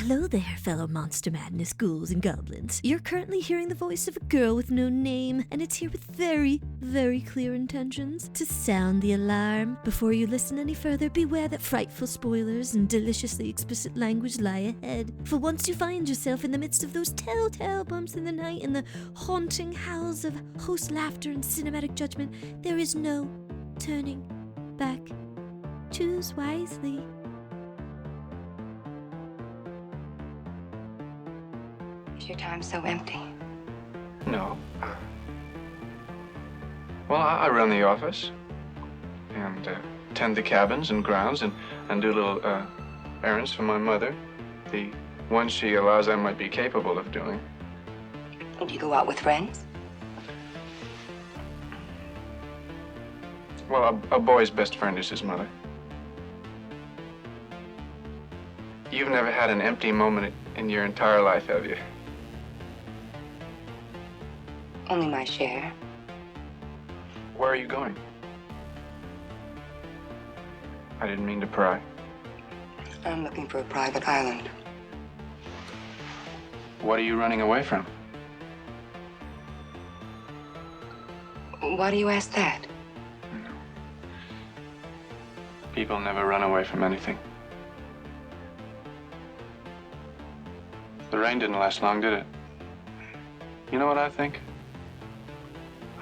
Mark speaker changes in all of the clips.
Speaker 1: Hello there, fellow Monster Madness ghouls and goblins. You're currently hearing the voice of a girl with no name, and it's here with very, very clear intentions to sound the alarm. Before you listen any further, beware that frightful spoilers and deliciously explicit language lie ahead. For once you find yourself in the midst of those telltale bumps in the night and the haunting howls of host laughter and cinematic judgment, there is no turning back. Choose wisely.
Speaker 2: Is your time so empty?
Speaker 3: No. Well, I run the office and tend the cabins and grounds and do little errands for my mother. The ones she allows I might be capable of doing.
Speaker 2: Do you go out with friends?
Speaker 3: Well, a boy's best friend is his mother. You've never had an empty moment in your entire life, have you?
Speaker 2: Only my share.
Speaker 3: Where are you going? I didn't mean to pry.
Speaker 2: I'm looking for a private island.
Speaker 3: What are you running away from?
Speaker 2: Why do you ask that?
Speaker 3: People never run away from anything. The rain didn't last long, did it? You know what I think?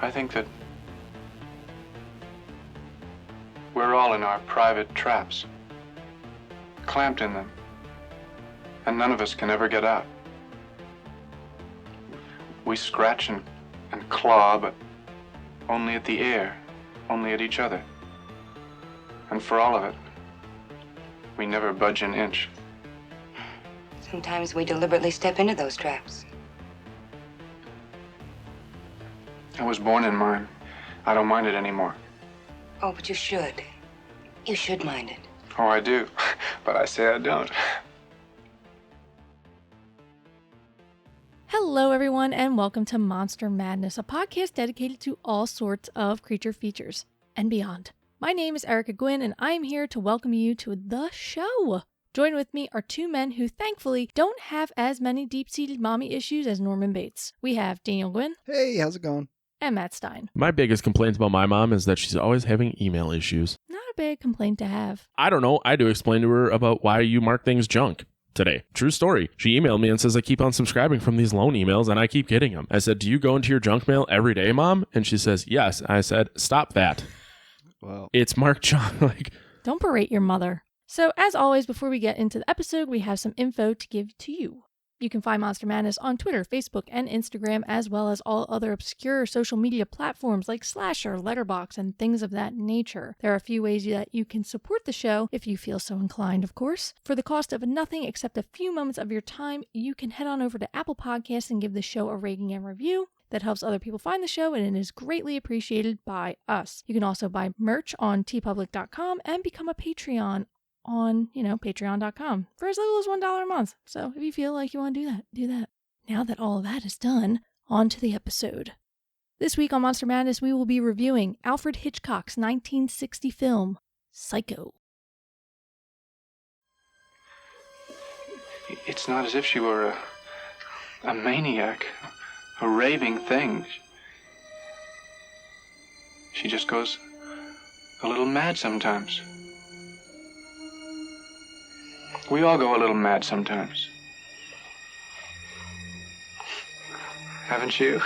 Speaker 3: I think that we're all in our private traps, clamped in them, and none of us can ever get out. We scratch and claw, but only at the air, only at each other. And for all of it, we never budge an inch.
Speaker 2: Sometimes we deliberately step into those traps.
Speaker 3: I was born in mine. I don't mind it anymore.
Speaker 2: Oh, but you should. You should mind it.
Speaker 3: Oh, I do. But I say I don't.
Speaker 4: Hello, everyone, and welcome to Monster Madness, a podcast dedicated to all sorts of creature features and beyond. My name is Erika Gwynn, and I am here to welcome you to the show. Join with me are two men who thankfully don't have as many deep-seated mommy issues as Norman Bates. We have Daniel Gwynn.
Speaker 5: Hey, how's it going?
Speaker 4: And Matt Stein.
Speaker 6: My biggest complaint about my mom is that she's always having email issues.
Speaker 4: Not a bad complaint to have.
Speaker 6: I don't know. I had to explain to her about why you mark things junk today. True story. She emailed me and says I keep unsubscribing from these loan emails and I keep getting them. I said, do you go into your junk mail every day, Mom? And she says, yes. I said, stop that.
Speaker 5: Well,
Speaker 6: It's marked junk.
Speaker 4: Don't berate your mother. So, as always, before we get into the episode, we have some info to give to you. You can find Monster Madness on Twitter, Facebook, and Instagram, as well as all other obscure social media platforms like Slasher, Letterboxd, and things of that nature. There are a few ways that you can support the show, if you feel so inclined, of course. For the cost of nothing except a few moments of your time, you can head on over to Apple Podcasts and give the show a rating and review. That helps other people find the show, and it is greatly appreciated by us. You can also buy merch on tpublic.com and become a Patreon on, patreon.com for as little as $1 a month. So if you feel like you want to do that, do that. Now that all of that is done, on to the episode. This week on Monster Madness, we will be reviewing Alfred Hitchcock's 1960 film, Psycho.
Speaker 3: It's not as if she were a maniac, a raving thing. She just goes a little mad sometimes. We all go a little mad sometimes. Haven't you?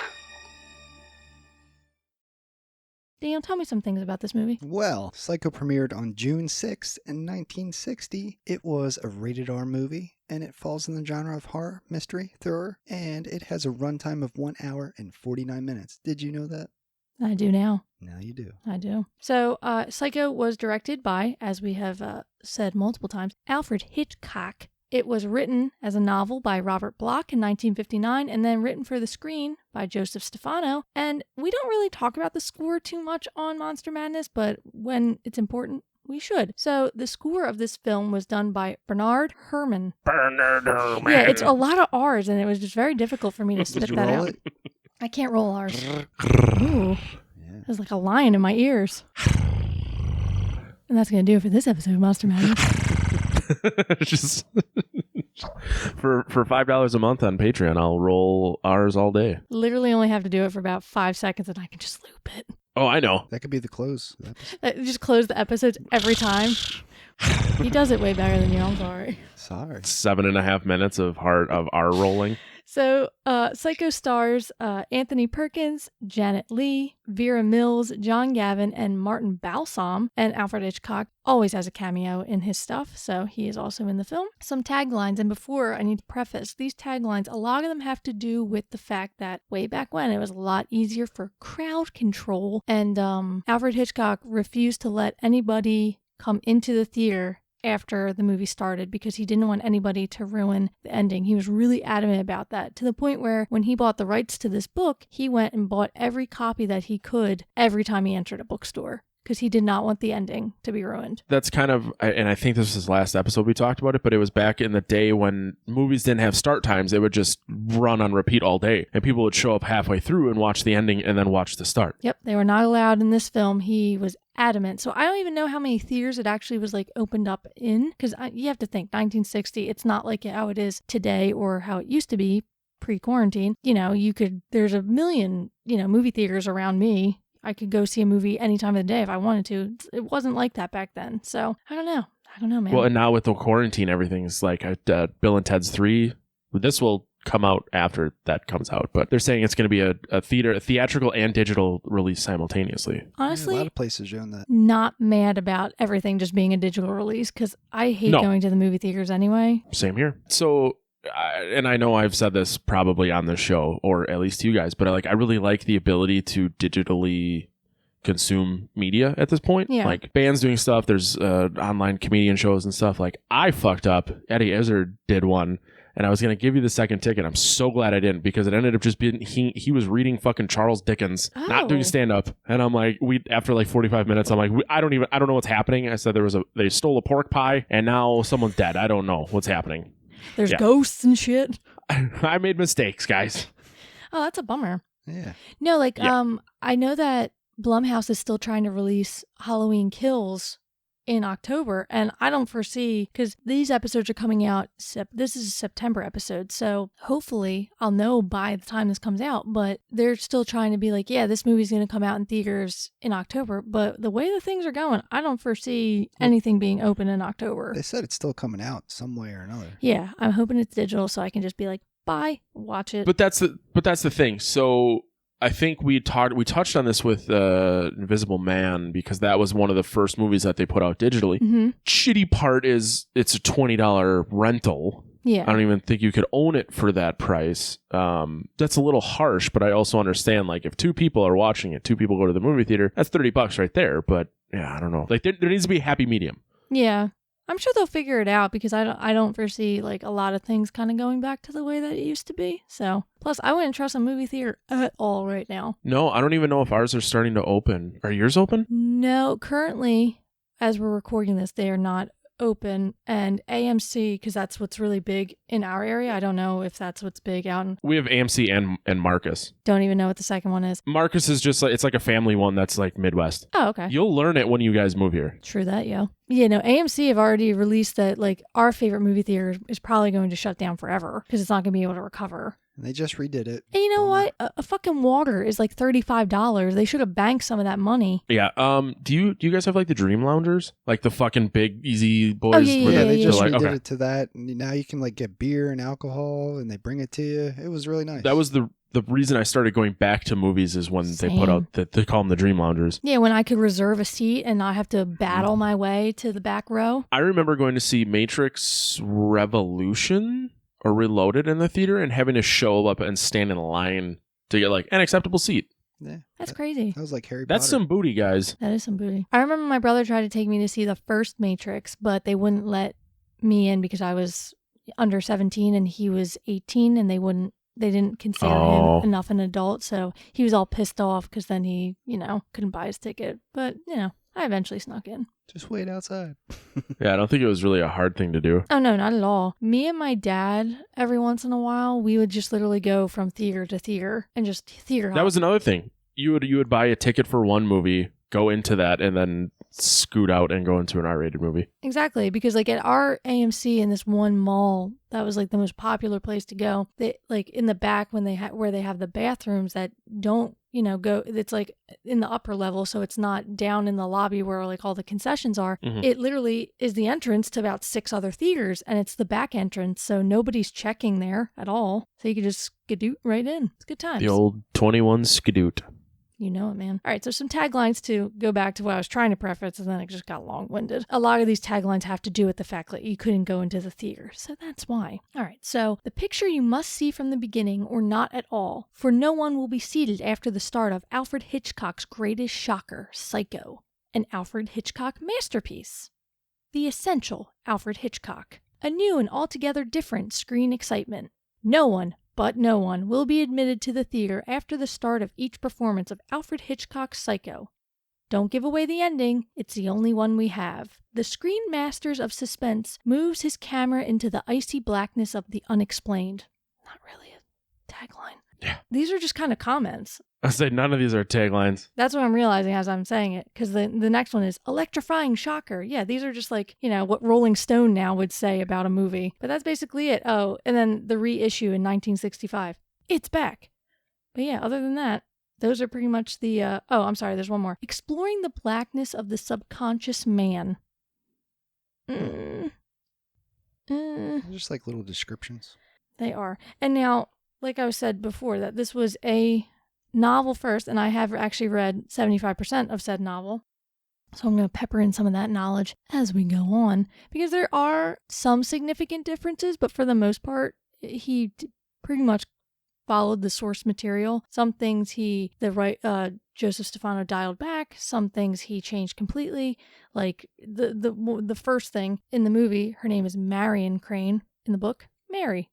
Speaker 4: Daniel, tell me some things about this movie.
Speaker 5: well, Psycho premiered on June 6th in 1960. It was a rated R movie, and it falls in the genre of horror, mystery, thriller, and it has a runtime of 1 hour and 49 minutes. Did you know that?
Speaker 4: I do now.
Speaker 5: Now you do.
Speaker 4: I do. So, Psycho was directed by, as we have said multiple times, Alfred Hitchcock. It was written as a novel by Robert Bloch in 1959 and then written for the screen by Joseph Stefano. And we don't really talk about the score too much on Monster Madness, but when it's important, we should. So the score of this film was done by Bernard Herrmann. Yeah, it's a lot of R's, and it was just very difficult for me to spit
Speaker 5: Did you
Speaker 4: that
Speaker 5: roll
Speaker 4: out.
Speaker 5: it?
Speaker 4: I can't roll R's. Ooh.
Speaker 5: Yeah.
Speaker 4: There's like a lion in my ears. And that's going to do it for this episode of Monster Madness.
Speaker 6: just For $5 a month on Patreon, I'll roll ours all day.
Speaker 4: Literally only have to do it for about 5 seconds and I can just loop it.
Speaker 6: Oh, I know.
Speaker 5: That could be the close. of the episode.
Speaker 4: Just close the episodes every time. He does it way better than you. I'm sorry.
Speaker 5: Sorry.
Speaker 6: 7.5 minutes of our rolling.
Speaker 4: So, Psycho stars Anthony Perkins, Janet Leigh, Vera Mills, John Gavin, and Martin Balsam. And Alfred Hitchcock always has a cameo in his stuff, so he is also in the film. Some taglines, and before I need to preface, these taglines, a lot of them have to do with the fact that way back when it was a lot easier for crowd control, and Alfred Hitchcock refused to let anybody come into the theater after the movie started because he didn't want anybody to ruin the ending. He was really adamant about that, to the point where when he bought the rights to this book, he went and bought every copy that he could every time he entered a bookstore because he did not want the ending to be ruined.
Speaker 6: That's kind of, and I think this was last episode we talked about it, but it was back in the day when movies didn't have start times. They would just run on repeat all day, and people would show up halfway through and watch the ending and then watch the start.
Speaker 4: Yep, they were not allowed in this film. He was adamant. So I don't even know how many theaters it actually was like opened up in, because you have to think 1960, it's not like how it is today or how it used to be pre-quarantine. You know, there's a million, movie theaters around me. I could go see a movie any time of the day if I wanted to. It wasn't like that back then. So I don't know, man.
Speaker 6: Well, and now with the quarantine, everything's like Bill and Ted's 3. This will come out after that comes out, but they're saying it's going to be a theatrical and digital release simultaneously.
Speaker 4: Honestly,
Speaker 5: a lot of places doing that.
Speaker 4: Not mad about everything just being a digital release because I hate going to the movie theaters anyway.
Speaker 6: Same here. So, and I know I've said this probably on this show, or at least to you guys, but I really like the ability to digitally consume media at this point.
Speaker 4: Yeah.
Speaker 6: Like bands doing stuff, there's online comedian shows and stuff. Like I fucked up. Eddie Izzard did one. And I was going to give you the second ticket. I'm so glad I didn't, because it ended up just being, he was reading fucking Charles Dickens, not doing stand up. And I'm like, after like 45 minutes, I'm like, I don't know what's happening. I said they stole a pork pie and now someone's dead. I don't know what's happening.
Speaker 4: There's ghosts and shit.
Speaker 6: I made mistakes, guys.
Speaker 4: Oh, that's a bummer.
Speaker 5: Yeah.
Speaker 4: No, I know that Blumhouse is still trying to release Halloween Kills in October, and I don't foresee, because these episodes are coming out, this is a September episode, so hopefully I'll know by the time this comes out, but they're still trying to be like, yeah, this movie's going to come out in theaters in October, but the way the things are going, I don't foresee anything being open in October.
Speaker 5: They said it's still coming out some way or another.
Speaker 4: Yeah, I'm hoping it's digital so I can just be like, bye, watch it.
Speaker 6: But that's the thing. So I think we touched on this with Invisible Man, because that was one of the first movies that they put out digitally.
Speaker 4: Mm-hmm.
Speaker 6: Shitty part is it's a $20 rental.
Speaker 4: Yeah.
Speaker 6: I don't even think you could own it for that price. That's a little harsh, but I also understand, like, if 2 people are watching it, 2 people go to the movie theater, that's $30 right there. But yeah, I don't know. Like there needs to be a happy medium.
Speaker 4: Yeah. I'm sure they'll figure it out, because I don't foresee like a lot of things kind of going back to the way that it used to be. So, plus I wouldn't trust a movie theater at all right now.
Speaker 6: No, I don't even know if ours are starting to open. Are yours open?
Speaker 4: No, currently, as we're recording this, they are not open. And AMC, because that's what's really big in our area. I don't know if that's what's big out in...
Speaker 6: We have AMC and Marcus.
Speaker 4: Don't even know what the second one is.
Speaker 6: Marcus is just like, it's like a family one that's like Midwest.
Speaker 4: Oh, okay.
Speaker 6: You'll learn it when you guys move here.
Speaker 4: True that, yo. Yeah, no, AMC have already released that, like, our favorite movie theater is probably going to shut down forever because it's not going to be able to recover.
Speaker 5: And they just redid it.
Speaker 4: And you know what? A fucking water is like $35. They should have banked some of that money.
Speaker 6: Yeah. Do you guys have like the Dream Loungers? Like the fucking big easy boys?
Speaker 4: Oh, yeah,
Speaker 5: Yeah, they just
Speaker 6: like,
Speaker 5: redid
Speaker 6: okay.
Speaker 5: it to that. And now you can like get beer and alcohol and they bring it to you. It was really nice.
Speaker 6: That was the reason I started going back to movies, is when they put
Speaker 4: Same.
Speaker 6: out that they call them the Dream Loungers.
Speaker 4: Yeah, when I could reserve a seat and not have to battle my way to the back row.
Speaker 6: I remember going to see Matrix Revolution or Reloaded in the theater and having to show up and stand in line to get like an acceptable seat.
Speaker 5: Yeah,
Speaker 4: That's crazy.
Speaker 5: That was like Harry
Speaker 6: That's
Speaker 5: Potter.
Speaker 6: some booty, guys.
Speaker 4: That is some booty. I remember my brother tried to take me to see the first Matrix, but they wouldn't let me in because I was under 17 and he was 18, and they didn't consider him enough an adult. So he was all pissed off because then he, couldn't buy his ticket. But, I eventually snuck in.
Speaker 5: Just wait outside.
Speaker 6: Yeah, I don't think it was really a hard thing to do.
Speaker 4: Oh, no, not at all. Me and my dad, every once in a while, we would just literally go from theater to theater and just theater hop.
Speaker 6: That was another thing. You would buy a ticket for one movie, go into that, and then scoot out and go into an R-rated movie.
Speaker 4: Exactly, because like at our AMC in this one mall, that was like the most popular place to go. They like in the back when where they have the bathrooms that don't, go, it's like in the upper level, so it's not down in the lobby where like all the concessions are.
Speaker 6: Mhm.
Speaker 4: It literally is the entrance to about 6 other theaters, and it's the back entrance, so nobody's checking there at all. So you can just skadoot right in. It's good times.
Speaker 6: The old 21 skadoot.
Speaker 4: You know it, man. All right, so some taglines to go back to what I was trying to preface, and then it just got long-winded. A lot of these taglines have to do with the fact that you couldn't go into the theater, so that's why. All right, so the picture you must see from the beginning or not at all, for no one will be seated after the start of Alfred Hitchcock's greatest shocker, Psycho, an Alfred Hitchcock masterpiece. The essential Alfred Hitchcock, a new and altogether different screen excitement. No one will be admitted to the theater after the start of each performance of Alfred Hitchcock's Psycho. Don't give away the ending, it's the only one we have. The screen masters of suspense moves his camera into the icy blackness of the unexplained. Not really a tagline.
Speaker 6: Yeah.
Speaker 4: These are just kind of comments.
Speaker 6: I say none of these are taglines.
Speaker 4: That's what I'm realizing as I'm saying it, because the next one is electrifying shocker. Yeah, these are just like, what Rolling Stone now would say about a movie. But that's basically it. Oh, and then the reissue in 1965. It's back. But yeah, other than that, those are pretty much the, oh, I'm sorry, there's one more. Exploring the blackness of the subconscious man.
Speaker 5: They're just like little descriptions.
Speaker 4: They are. And now, like I said before, that this was a novel first, and I have actually read 75% of said novel. So I'm going to pepper in some of that knowledge as we go on, because there are some significant differences, but for the most part, he pretty much followed the source material. Some things Joseph Stefano dialed back. Some things he changed completely. Like the first thing in the movie, her name is Marion Crane. In the book, Mary.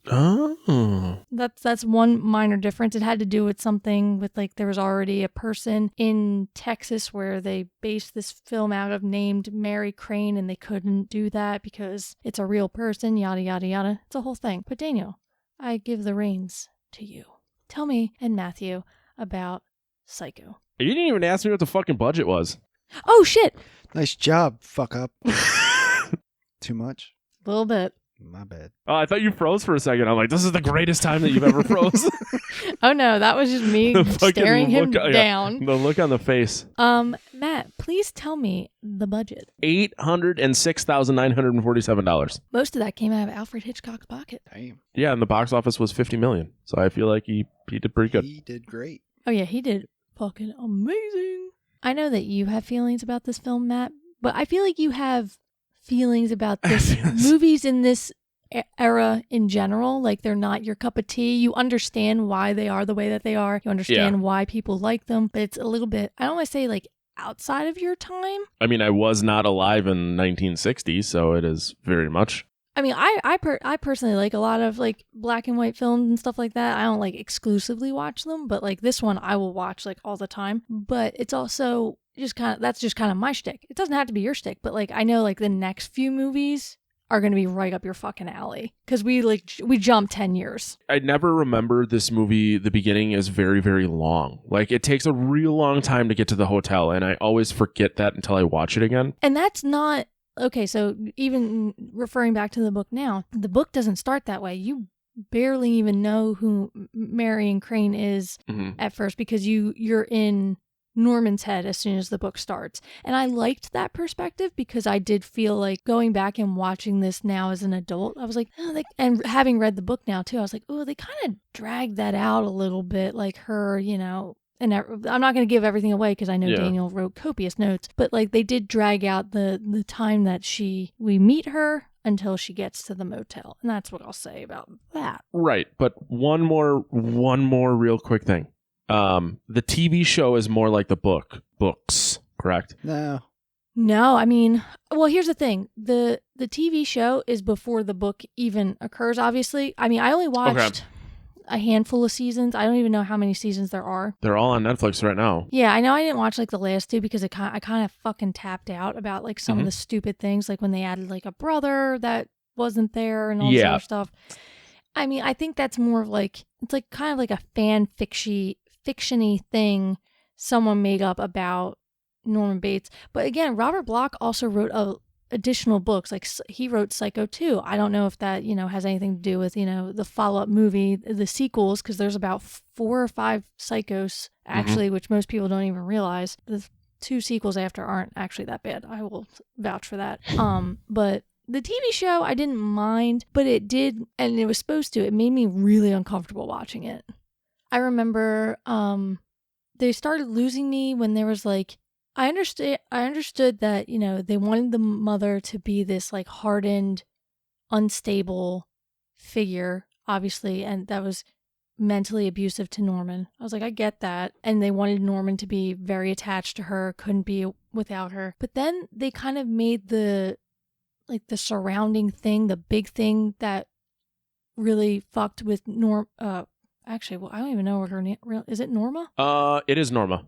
Speaker 6: Oh.
Speaker 4: That's one minor difference. It had to do with something with like there was already a person in Texas where they based this film out of named Mary Crane, and they couldn't do that because it's a real person, yada yada yada. It's a whole thing. But Daniel, I give the reins to you. Tell me and Matthew about Psycho.
Speaker 6: You didn't even ask me what the fucking budget was.
Speaker 4: Oh shit.
Speaker 5: Nice job, fuck up. Too much?
Speaker 4: A little bit.
Speaker 5: My bad.
Speaker 6: Oh, I thought you froze for a second. I'm like, this is the greatest time that you've ever froze.
Speaker 4: Oh no, that was just me staring him down.
Speaker 6: The look on the face.
Speaker 4: Matt, please tell me the budget.
Speaker 6: $806,947.
Speaker 4: Most of that came out of Alfred Hitchcock's pocket.
Speaker 5: Damn.
Speaker 6: Yeah, and the box office was $50 million. So I feel like he did pretty good.
Speaker 5: He did great.
Speaker 4: Oh yeah, he did fucking amazing. I know that you have feelings about this film, Matt, but I feel like you have feelings about this movies in this era in general. Like they're not your cup of tea. You understand why they are the way that they are. You understand why people like them, but it's a little bit, I don't want to say like outside of your time.
Speaker 6: I mean, I was not alive in 1960, so it is very much.
Speaker 4: I mean, I personally like a lot of like black and white films and stuff like that. I don't like exclusively watch them, but like this one I will watch like all the time. But it's also that's just kind of my shtick. It doesn't have to be your shtick, but like I know like the next few movies are going to be right up your fucking alley because we jumped 10 years.
Speaker 6: I never remember this movie. The beginning is very, very long. Like it takes a real long time to get to the hotel, and I always forget that until I watch it again.
Speaker 4: And that's not okay. So even referring back to the book now, the book doesn't start that way. You barely even know who Marion Crane is at first because you're in Norman's head as soon as the book starts. And I liked that perspective because I did feel like going back and watching this now as an adult, I was like, oh, and having read the book now too, I was like, oh, they kind of dragged that out a little bit, like her, and I'm not going to give everything away because I know Daniel wrote copious notes, but like they did drag out the time that we meet her until she gets to the motel. And that's what I'll say about that.
Speaker 6: Right. But one more real quick thing. The TV show is more like the books, correct?
Speaker 5: No,
Speaker 4: I mean, well, here's the thing. The TV show is before the book even occurs, obviously. I mean, I only watched a handful of seasons. I don't even know how many seasons there are.
Speaker 6: They're all on Netflix right now.
Speaker 4: Yeah, I know I didn't watch like the last two because I kind of fucking tapped out about like some of the stupid things, like when they added like a brother that wasn't there and all this other stuff. I mean, I think that's more of like, it's like kind of like a fan fictiony thing someone made up about Norman Bates. But again, Robert Bloch also wrote additional books. Like he wrote Psycho 2. I don't know if that, has anything to do with, the follow-up movie, the sequels, because there's about 4 or 5 Psychos, actually, which most people don't even realize. The 2 sequels after aren't actually that bad. I will vouch for that. But the TV show, I didn't mind, but it did, and it was supposed to, it made me really uncomfortable watching it. I remember they started losing me when there was like, I understood that, they wanted the mother to be this like hardened, unstable figure, obviously, and that was mentally abusive to Norman. I was like, I get that. And they wanted Norman to be very attached to her, couldn't be without her. But then they kind of made the surrounding thing, the big thing that really fucked with actually, well, I don't even know what her name is. It Norma?
Speaker 6: It is Norma.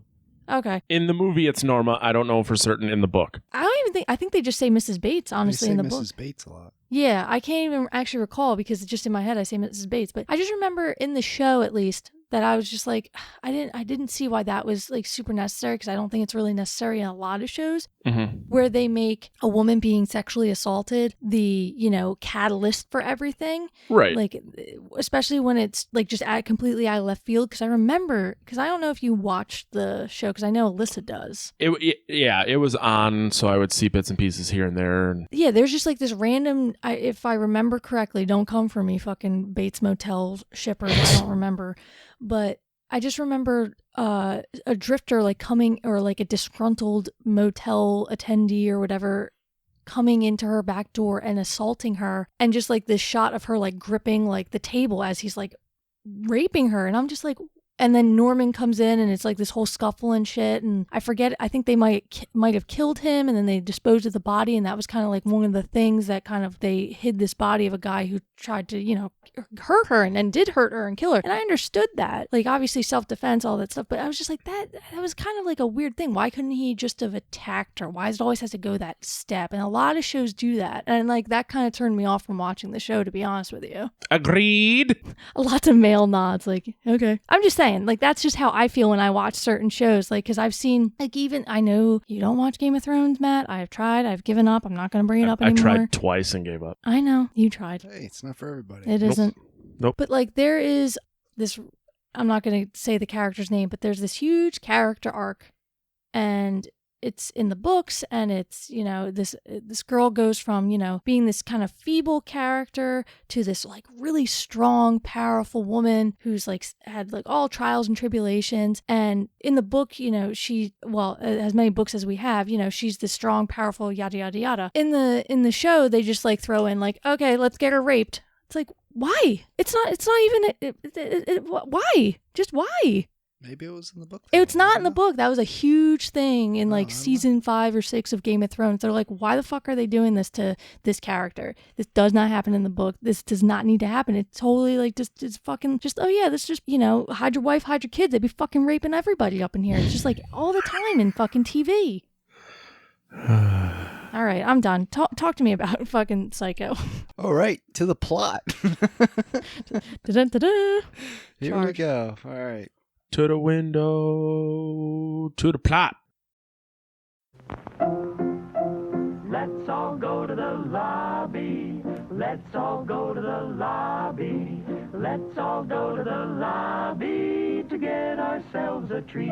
Speaker 4: Okay.
Speaker 6: In the movie, it's Norma. I don't know for certain in the book.
Speaker 4: I think they just say Mrs. Bates, honestly, in the book.
Speaker 5: Mrs. Bates a lot.
Speaker 4: Yeah, I can't even actually recall because it's just in my head I say Mrs. Bates. But I just remember in the show, at least, that I was just like, I didn't see why that was like super necessary, because I don't think it's really necessary in a lot of shows where they make a woman being sexually assaulted the, catalyst for everything.
Speaker 6: Right.
Speaker 4: Like, especially when it's like just completely out of left field. Because I don't know if you watched the show, because I know Alyssa does.
Speaker 6: It was on, so I would see bits and pieces here and there.
Speaker 4: Yeah, there's just like this random, if I remember correctly, don't come for me, fucking Bates Motel shippers, I don't remember. But I just remember a drifter like coming, or like a disgruntled motel attendee or whatever, coming into her back door and assaulting her. And just like this shot of her like gripping like the table as he's like raping her. And I'm just like, and then Norman comes in and it's like this whole scuffle and shit. And I forget, I think they might have killed him, and then they disposed of the body. And that was kind of like one of the things that kind of, they hid this body of a guy who tried to, hurt her and then did hurt her and kill her. And I understood that, like obviously self-defense, all that stuff. But I was just like, that was kind of like a weird thing. Why couldn't he just have attacked her? Why does it always has to go that step? And a lot of shows do that. And like that kind of turned me off from watching the show, to be honest with you.
Speaker 6: Agreed.
Speaker 4: Lots of male nods, like, okay. I'm just saying, like, that's just how I feel when I watch certain shows. Like, because I've seen, like, even, I know you don't watch Game of Thrones, Matt. I've tried. I've given up. I'm not going to bring it up anymore.
Speaker 6: I tried twice and gave up.
Speaker 4: I know. You tried.
Speaker 5: Hey, it's not for everybody.
Speaker 4: It isn't.
Speaker 6: Nope.
Speaker 4: But, like, there is this, I'm not going to say the character's name, but there's this huge character arc. And it's in the books, and it's, this girl goes from, being this kind of feeble character to this like really strong, powerful woman who's like had like all trials and tribulations. And in the book, as many books as we have, she's the strong, powerful, yada, yada, yada. In the show, they just like throw in like, okay, let's get her raped. It's like, why? It's not even, why? Just why?
Speaker 5: Maybe it was in the book.
Speaker 4: It's not in the book. That was a huge thing in like season 5 or 6 of Game of Thrones. They're like, why the fuck are they doing this to this character? This does not happen in the book. This does not need to happen. It's totally like it's fucking just, oh yeah, this just, hide your wife, hide your kids. They'd be fucking raping everybody up in here. It's just like all the time in fucking TV. All right, I'm done. Talk to me about fucking Psycho.
Speaker 5: All right, to the plot. Here we go. All right.
Speaker 6: To the window, to the plot.
Speaker 7: Let's all go to the lobby. Let's all go to the lobby. Let's all go to the lobby to get ourselves a treat.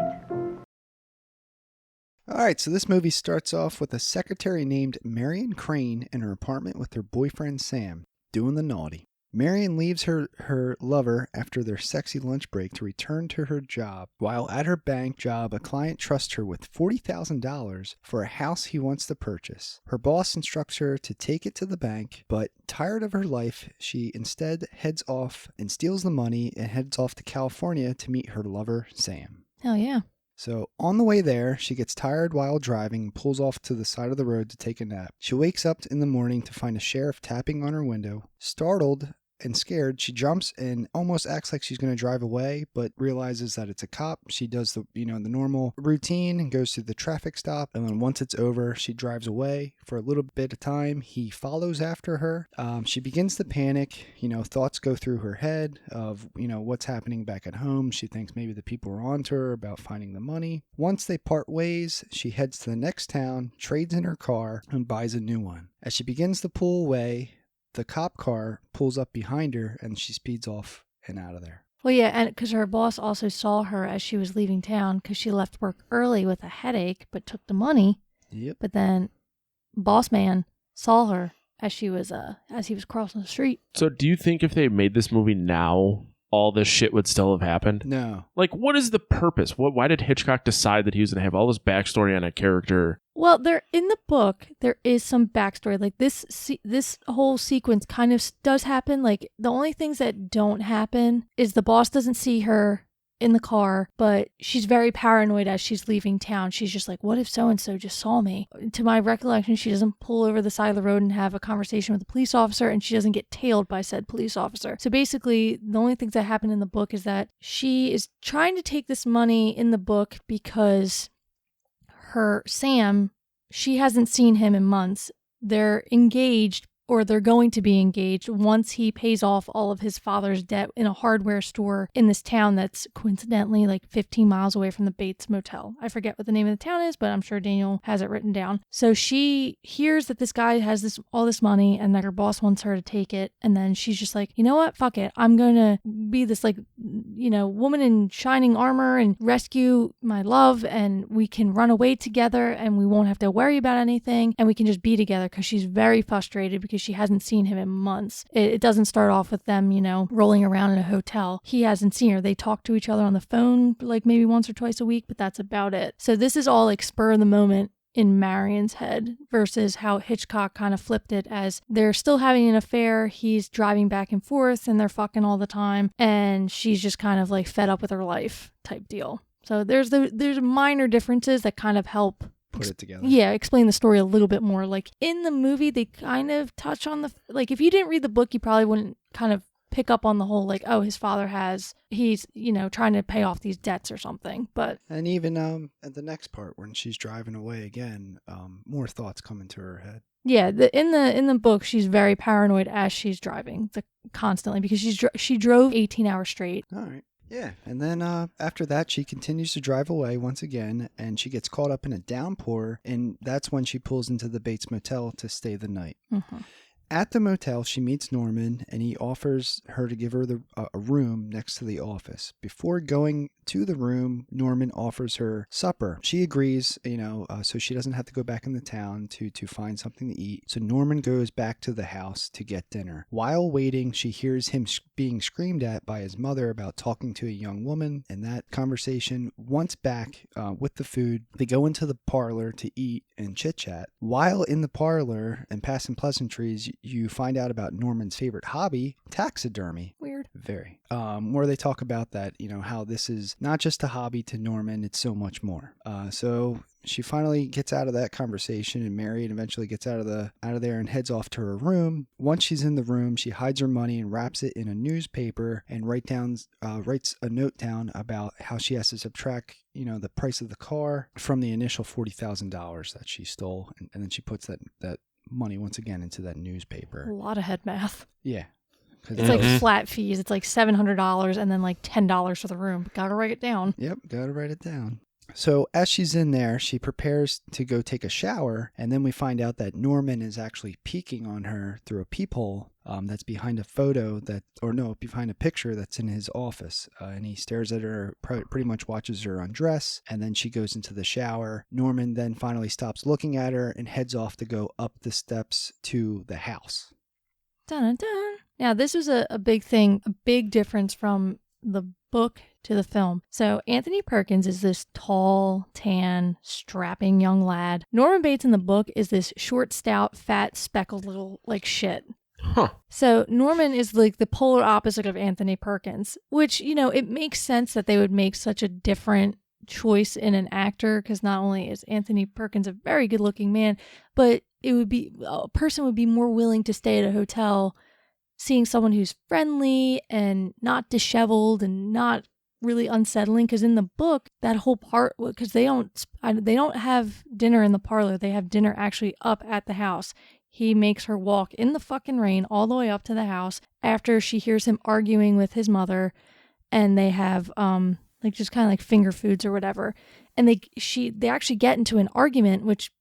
Speaker 5: All right, so this movie starts off with a secretary named Marion Crane in her apartment with her boyfriend Sam, doing the naughty. Marion leaves her lover after their sexy lunch break to return to her job. While at her bank job, a client trusts her with $40,000 for a house he wants to purchase. Her boss instructs her to take it to the bank, but tired of her life, she instead heads off and steals the money and heads off to California to meet her lover, Sam.
Speaker 4: Hell yeah.
Speaker 5: So on the way there, she gets tired while driving and pulls off to the side of the road to take a nap. She wakes up in the morning to find a sheriff tapping on her window. Startled and scared, she jumps and almost acts like she's going to drive away, but realizes that it's a cop. She does the normal routine and goes to the traffic stop. And then once it's over, she drives away for a little bit of time. He follows after her. She begins to panic. Thoughts go through her head of, what's happening back at home. She thinks maybe the people are on to her about finding the money. Once they part ways, she heads to the next town, trades in her car, and buys a new one. As she begins to pull away, the cop car pulls up behind her and she speeds off and out of there.
Speaker 4: Well, yeah, and because her boss also saw her as she was leaving town because she left work early with a headache but took the money.
Speaker 5: Yep.
Speaker 4: But then boss man saw her as he was crossing the street.
Speaker 6: So do you think if they made this movie now, all this shit would still have happened?
Speaker 5: No.
Speaker 6: Like, what is the purpose? Why did Hitchcock decide that he was going to have all this backstory on a character?
Speaker 4: Well, in the book, there is some backstory. Like, this whole sequence kind of does happen. Like, the only things that don't happen is the boss doesn't see her in the car, but she's very paranoid as she's leaving town. She's just like, what if so-and-so just saw me? To my recollection, she doesn't pull over the side of the road and have a conversation with a police officer, and she doesn't get tailed by said police officer. So basically, the only things that happen in the book is that she is trying to take this money in the book because Sam, she hasn't seen him in months. They're engaged, or they're going to be engaged once he pays off all of his father's debt in a hardware store in this town that's coincidentally like 15 miles away from the Bates Motel. I forget what the name of the town is, but I'm sure Daniel has it written down. So she hears that this guy has all this money and that her boss wants her to take it. And then she's just like, you know what? Fuck it. I'm going to be this woman in shining armor and rescue my love, and we can run away together and we won't have to worry about anything, and we can just be together, because she's very frustrated because she hasn't seen him in months. It doesn't start off with them, rolling around in a hotel. He hasn't seen her. They talk to each other on the phone like maybe once or twice a week, but that's about it. So this is all like spur of the moment in Marion's head versus how Hitchcock kind of flipped it as they're still having an affair. He's driving back and forth and they're fucking all the time, and she's just kind of like fed up with her life type deal. So there's minor differences that kind of help
Speaker 5: put it together.
Speaker 4: Yeah, explain the story a little bit more. Like in the movie, they kind of touch on if you didn't read the book, you probably wouldn't kind of pick up on the whole his father he's trying to pay off these debts or something.
Speaker 5: And even at the next part when she's driving away again, more thoughts come into her head.
Speaker 4: Yeah, in the book, she's very paranoid as she's driving constantly because she drove 18 hours straight.
Speaker 5: All right. Yeah, and then after that, she continues to drive away once again, and she gets caught up in a downpour, and that's when she pulls into the Bates Motel to stay the night.
Speaker 4: Mm-hmm.
Speaker 5: At the motel, she meets Norman, and he offers her to give her a room next to the office. Before going to the room, Norman offers her supper. She agrees, so she doesn't have to go back in the town to find something to eat. So Norman goes back to the house to get dinner. While waiting, she hears him being screamed at by his mother about talking to a young woman. And that conversation, once back with the food, they go into the parlor to eat and chit-chat. While in the parlor and passing pleasantries, you find out about Norman's favorite hobby, taxidermy.
Speaker 4: Weird.
Speaker 5: Very. Where they talk about that, how this is not just a hobby to Norman, it's so much more. So she finally gets out of that conversation, and Marion eventually gets out of there and heads off to her room. Once she's in the room, she hides her money and wraps it in a newspaper and writes a note down about how she has to subtract the price of the car from the initial $40,000 that she stole, and then she puts that money once again into that newspaper.
Speaker 4: A lot of head math.
Speaker 5: Yeah.
Speaker 4: It's like flat fees. It's like $700 and then like $10 for the room. Gotta write it down.
Speaker 5: Yep, gotta write it down. So as she's in there, she prepares to go take a shower, and then we find out that Norman is actually peeking on her through a peephole that's behind a behind a picture that's in his office. And he stares at her, pretty much watches her undress, and then she goes into the shower. Norman then finally stops looking at her and heads off to go up the steps to the house.
Speaker 4: Dun, dun, dun. Now, this was a big thing, a big difference from the book to the film. So Anthony Perkins is this tall, tan, strapping young lad. Norman Bates in the book is this short, stout, fat, speckled little shit.
Speaker 6: Huh.
Speaker 4: So Norman is like the polar opposite of Anthony Perkins, which, it makes sense that they would make such a different choice in an actor, because not only is Anthony Perkins a very good looking man, but a person would be more willing to stay at a hotel seeing someone who's friendly and not disheveled and not really unsettling, because in the book, that whole part, because they don't have dinner in the parlor, they have dinner actually up at the house. He makes her walk in the fucking rain all the way up to the house after she hears him arguing with his mother, and they have like just kind of like finger foods or whatever, and they actually get into an argument which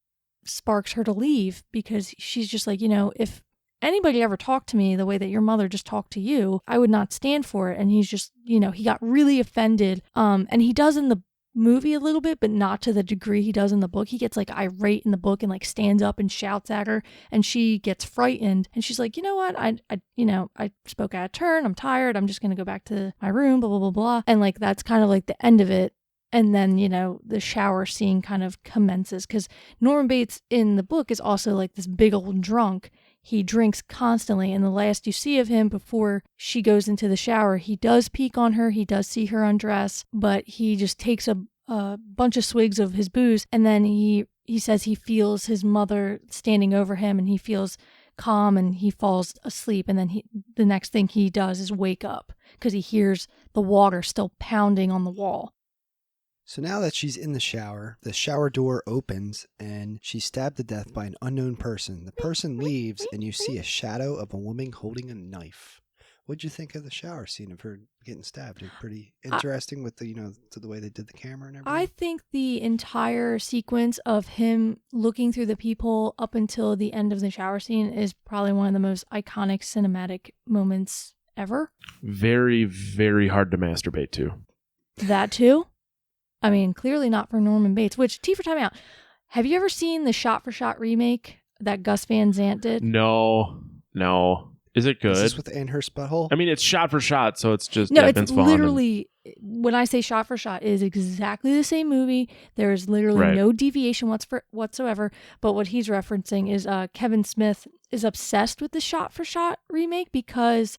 Speaker 4: sparks her to leave, because she's just like, if anybody ever talked to me the way that your mother just talked to you, I would not stand for it. And he's just, he got really offended. And he does in the movie a little bit, but not to the degree he does in the book. He gets like irate in the book and like stands up and shouts at her, and she gets frightened, and she's like, you know what, I spoke out of turn, I'm tired, I'm just gonna go back to my room, blah blah blah blah. And like that's kind of like the end of it. And then, the shower scene kind of commences, because Norman Bates in the book is also like this big old drunk. He drinks constantly, and the last you see of him before she goes into the shower, he does peek on her, he does see her undress, but he just takes a bunch of swigs of his booze, and then he says he feels his mother standing over him, and he feels calm, and he falls asleep, and then the next thing he does is wake up, because he hears the water still pounding on the wall.
Speaker 5: So now that she's in the shower door opens and she's stabbed to death by an unknown person. The person leaves and you see a shadow of a woman holding a knife. What'd you think of the shower scene of her getting stabbed? It's pretty interesting with the, to the way they did the camera and everything.
Speaker 4: I think the entire sequence of him looking through the peephole up until the end of the shower scene is probably one of the most iconic cinematic moments ever.
Speaker 6: Very, very hard to masturbate to.
Speaker 4: That too? I mean, clearly not for Norman Bates, which, T for time out. Have you ever seen the shot-for-shot remake that Gus Van Sant did?
Speaker 6: No. Is it good?
Speaker 5: Is this with Annhurst Butthole?
Speaker 6: I mean, it's shot for shot, so it's just
Speaker 4: no,
Speaker 6: Vince
Speaker 4: it's
Speaker 6: Vaughn
Speaker 4: literally, when I say shot for shot, it is exactly the same movie. There is literally no deviation whatsoever, but what he's referencing is Kevin Smith is obsessed with the shot for shot remake because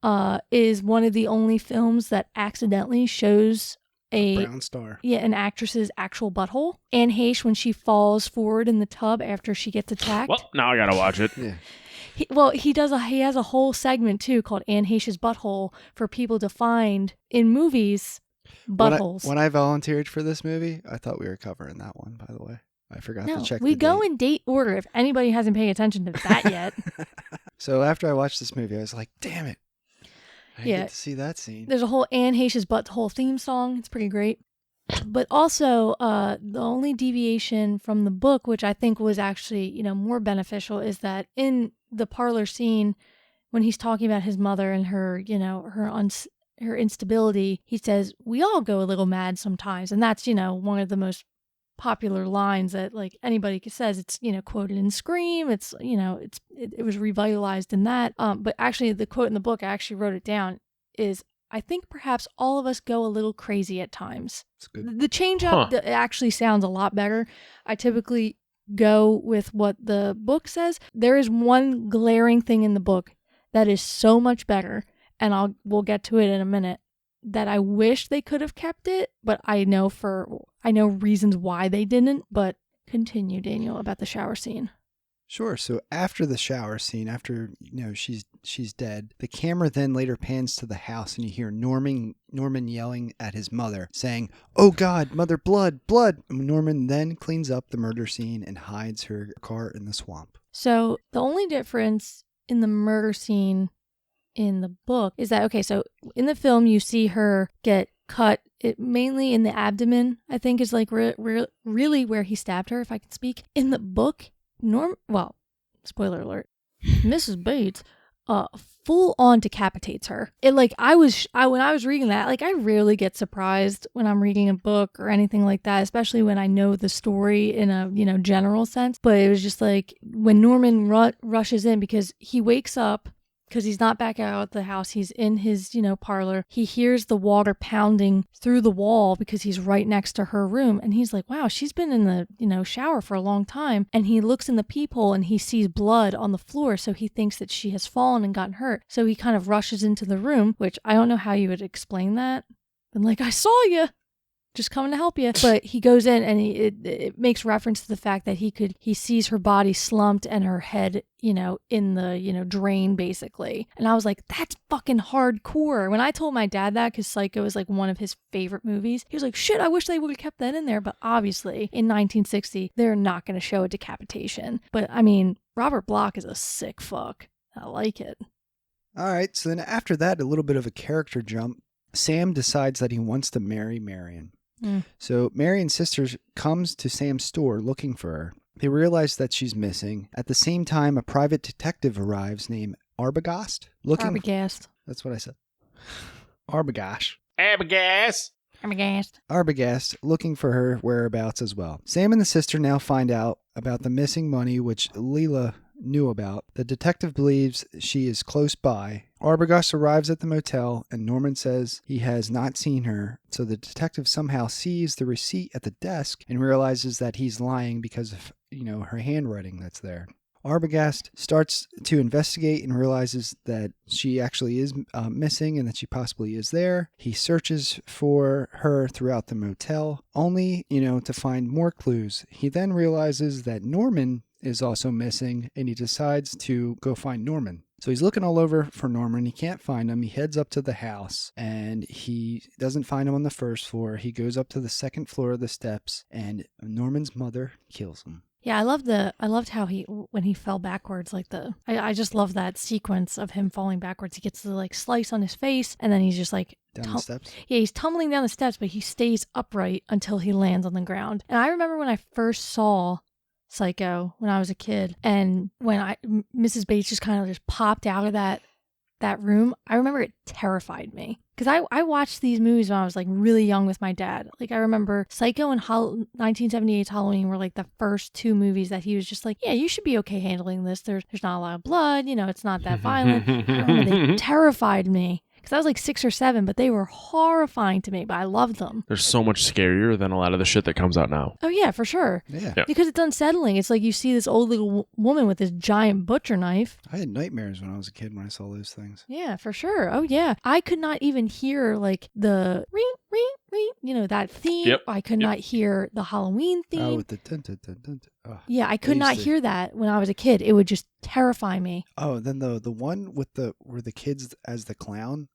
Speaker 4: is one of the only films that accidentally shows a
Speaker 5: brown star.
Speaker 4: Yeah, an actress's actual butthole. Anne Heche, when she falls forward in the tub after she gets attacked.
Speaker 6: Well, now I gotta watch it.
Speaker 5: Yeah.
Speaker 4: He has a whole segment too called Anne Heche's Butthole for people to find in movies buttholes.
Speaker 5: When I volunteered for this movie, I thought we were covering that one, by the way. I forgot to check
Speaker 4: we
Speaker 5: the
Speaker 4: go
Speaker 5: date.
Speaker 4: in date order if anybody hasn't paid attention to that yet.
Speaker 5: So after I watched this movie, I was like, damn it. I didn't get to see that scene.
Speaker 4: There's a whole Anne Heche's Butthole theme song. It's pretty great. But also, the only deviation from the book, which I think was actually, more beneficial, is that in the parlor scene, when he's talking about his mother and her, her instability, he says, "We all go a little mad sometimes," and that's, one of the most popular lines that like anybody says. It's quoted in Scream. It's it was revitalized in that. But actually, the quote in the book, I actually wrote it down, is, "I think perhaps all of us go a little crazy at times."
Speaker 5: That's good.
Speaker 4: The change up actually sounds a lot better. I typically go with what the book says. There is one glaring thing in the book that is so much better, and we'll get to it in a minute, that I wish they could have kept it, but I know reasons why they didn't. But continue, Daniel, about the shower scene.
Speaker 5: Sure. So after the shower scene, after she's dead, the camera then later pans to the house, and you hear Norman yelling at his mother, saying, "Oh God, mother, blood, blood!" Norman then cleans up the murder scene and hides her car in the swamp.
Speaker 4: So the only difference in the murder scene in the book is that, okay, so in the film you see her get cut, mainly in the abdomen, I think is like really where he stabbed her, if I can speak. In the book, spoiler alert, Mrs. Bates full on decapitates her. It like when I was reading that, like I rarely get surprised when I'm reading a book or anything like that, especially when I know the story in a general sense. But it was just like when Norman rushes in, because he wakes up, because he's not back out at the house. He's in his, parlor. He hears the water pounding through the wall because he's right next to her room. And he's like, wow, she's been in the, shower for a long time. And he looks in the peephole and he sees blood on the floor. So he thinks that she has fallen and gotten hurt. So he kind of rushes into the room, which I don't know how you would explain that. And like, I saw you. just coming to help you. But he goes in and it makes reference to the fact that he sees her body slumped and her head, in the, drain basically. And I was like, that's fucking hardcore. When I told my dad that, because Psycho is like one of his favorite movies, he was like, shit, I wish they would have kept that in there. But obviously in 1960, they're not going to show a decapitation. But I mean, Robert Bloch is a sick fuck. I like it.
Speaker 5: All right. So then after that, a little bit of a character jump. Sam decides that he wants to marry Marion. So Marion's sister comes to Sam's store looking for her. They realize that she's missing. At the same time, a private detective arrives named Arbogast.
Speaker 4: Arbogast.
Speaker 5: That's what I said. Arbogast. Arbogast looking for her whereabouts as well. Sam and the sister now find out about the missing money, which Leela knew about. The detective believes she is close by. Arbogast arrives at the motel and Norman says he has not seen her, so the detective somehow sees the receipt at the desk and realizes that he's lying because of, her handwriting that's there. Arbogast starts to investigate and realizes that she actually is missing and that she possibly is there. He searches for her throughout the motel, only, to find more clues. He then realizes that Norman is also missing, and he decides to go find Norman. So he's looking all over for Norman. He can't find him. He heads up to the house, and he doesn't find him on the first floor. He goes up to the second floor of the steps, and Norman's mother kills him.
Speaker 4: Yeah, I loved how when he fell backwards, I just love that sequence of him falling backwards. He gets the slice on his face, and then he's just
Speaker 5: down the steps.
Speaker 4: Yeah, he's tumbling down the steps, but he stays upright until he lands on the ground. And I remember when I first saw Psycho when I was a kid, and when Mrs. Bates just kind of just popped out of that room, I remember it terrified me. Because I watched these movies when I was really young with my dad. I remember Psycho and 1978's Halloween were the first two movies that he was just yeah, you should be okay handling this. There's not a lot of blood, it's not that violent. I remember they terrified me. Because I was 6 or 7, but they were horrifying to me, but I loved them.
Speaker 6: They're so much scarier than a lot of the shit that comes out now.
Speaker 4: Oh, yeah, for sure.
Speaker 5: Yeah.
Speaker 4: Because it's unsettling. It's you see this old little woman with this giant butcher knife.
Speaker 5: I had nightmares when I was a kid when I saw those things.
Speaker 4: Yeah, for sure. Oh, yeah. I could not even hear the ring, ring, ring, that theme.
Speaker 6: Yep.
Speaker 4: I could not hear the Halloween theme.
Speaker 5: Oh, with the dun, dun, dun, dun, dun. Oh,
Speaker 4: yeah, I could not hear that when I was a kid. It would just terrify me.
Speaker 5: Oh, then the one with where the kids as the clown.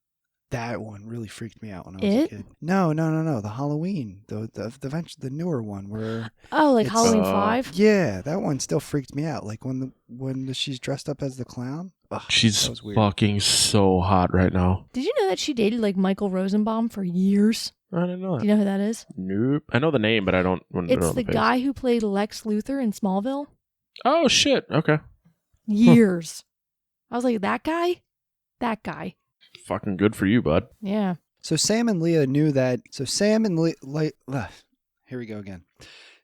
Speaker 5: That one really freaked me out when I was a kid. No. The Halloween, the newer one where.
Speaker 4: Oh, Halloween 5.
Speaker 5: Yeah, that one still freaked me out. When she's dressed up as the clown. Ugh,
Speaker 6: she's fucking so hot right now.
Speaker 4: Did you know that she dated Michael Rosenbaum for years?
Speaker 6: I didn't know that.
Speaker 4: Do you know who that is?
Speaker 6: Nope. I know the name, but I don't know
Speaker 4: It's the guy who played Lex Luthor in Smallville.
Speaker 6: Oh shit! Okay.
Speaker 4: Years. I was like, that guy.
Speaker 6: Fucking good for you, bud.
Speaker 4: Yeah.
Speaker 5: So Sam and Leah knew that. Here we go again.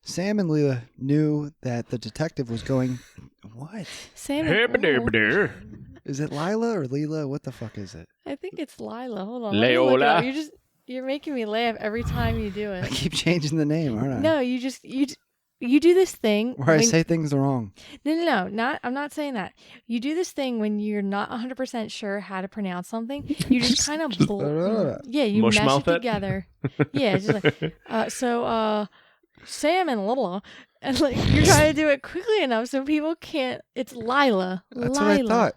Speaker 5: Sam and Leah knew that the detective was going. What?
Speaker 4: Sam.
Speaker 5: Is it Lila or Leela? What the fuck is it?
Speaker 4: I think it's Lila. Hold on.
Speaker 6: Leola.
Speaker 4: You're making me laugh every time you do it.
Speaker 5: I keep changing the name, aren't I?
Speaker 4: No, you do this thing
Speaker 5: where I say things wrong.
Speaker 4: No. I'm not saying that. You do this thing when you're not 100% sure how to pronounce something. You just kind of you mesh it together. Yeah, just Sam and Lila, and you're trying to do it quickly enough so people can't. It's Lila.
Speaker 5: That's what I thought.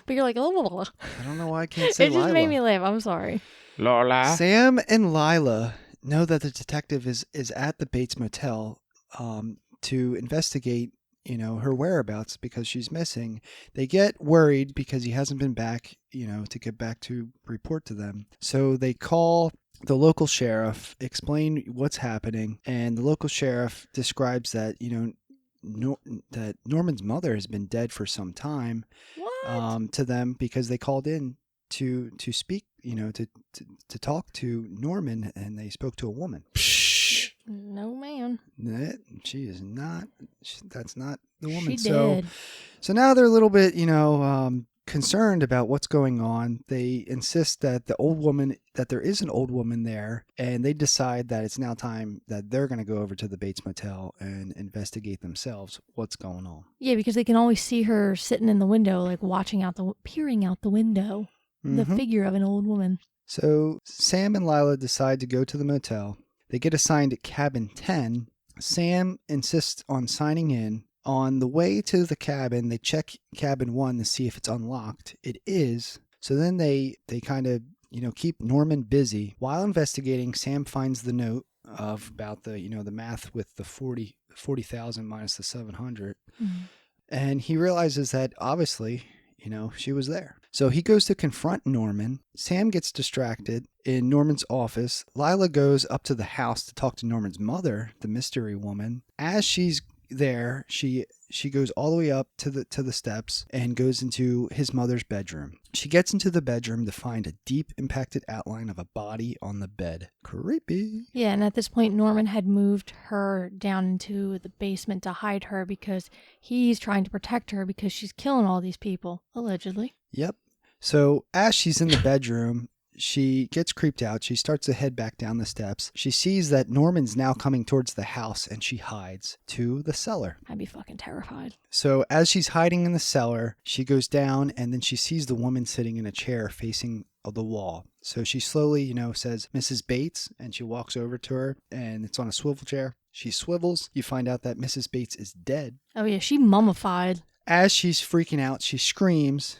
Speaker 4: But you're Lila.
Speaker 5: I don't know why I can't say Lila.
Speaker 4: It just made me laugh. I'm sorry.
Speaker 6: Lola.
Speaker 5: Sam and Lila know that the detective is at the Bates Motel. To investigate, her whereabouts because she's missing. They get worried because he hasn't been back, to get back to report to them. So they call the local sheriff, explain what's happening, and the local sheriff describes that, that Norman's mother has been dead for some time.
Speaker 4: What?
Speaker 5: To them because they called in to speak, to talk to Norman, and they spoke to a woman.
Speaker 4: No, man.
Speaker 5: She is not. That's not the woman.
Speaker 4: She did.
Speaker 5: So now they're a little bit, concerned about what's going on. They insist that there is an old woman there, and they decide that it's now time that they're going to go over to the Bates Motel and investigate themselves what's going on.
Speaker 4: Yeah, because they can always see her sitting in the window, peering out the window, the figure of an old woman.
Speaker 5: So Sam and Lila decide to go to the motel. They get assigned to cabin 10. Sam insists on signing in. On the way to the cabin, they check cabin 1 to see if it's unlocked. It is. So then they kind of, keep Norman busy. While investigating, Sam finds the note about the math with the 40,000 minus the 700. Mm-hmm. And he realizes that obviously, she was there. So he goes to confront Norman. Sam gets distracted in Norman's office. Lila goes up to the house to talk to Norman's mother, the mystery woman. As she's there, she goes all the way up to the steps and goes into his mother's bedroom. She gets into the bedroom to find a deep impacted outline of a body on the bed. Creepy.
Speaker 4: Yeah, and at this point, Norman had moved her down into the basement to hide her because he's trying to protect her because she's killing all these people, allegedly.
Speaker 5: Yep. So as she's in the bedroom, she gets creeped out. She starts to head back down the steps. She sees that Norman's now coming towards the house, and she hides to the cellar.
Speaker 4: I'd be fucking terrified.
Speaker 5: So as she's hiding in the cellar, she goes down, and then she sees the woman sitting in a chair facing the wall. So she slowly, says, Mrs. Bates, and she walks over to her, and it's on a swivel chair. She swivels. You find out that Mrs. Bates is dead.
Speaker 4: Oh, yeah, she mummified.
Speaker 5: As she's freaking out, she screams.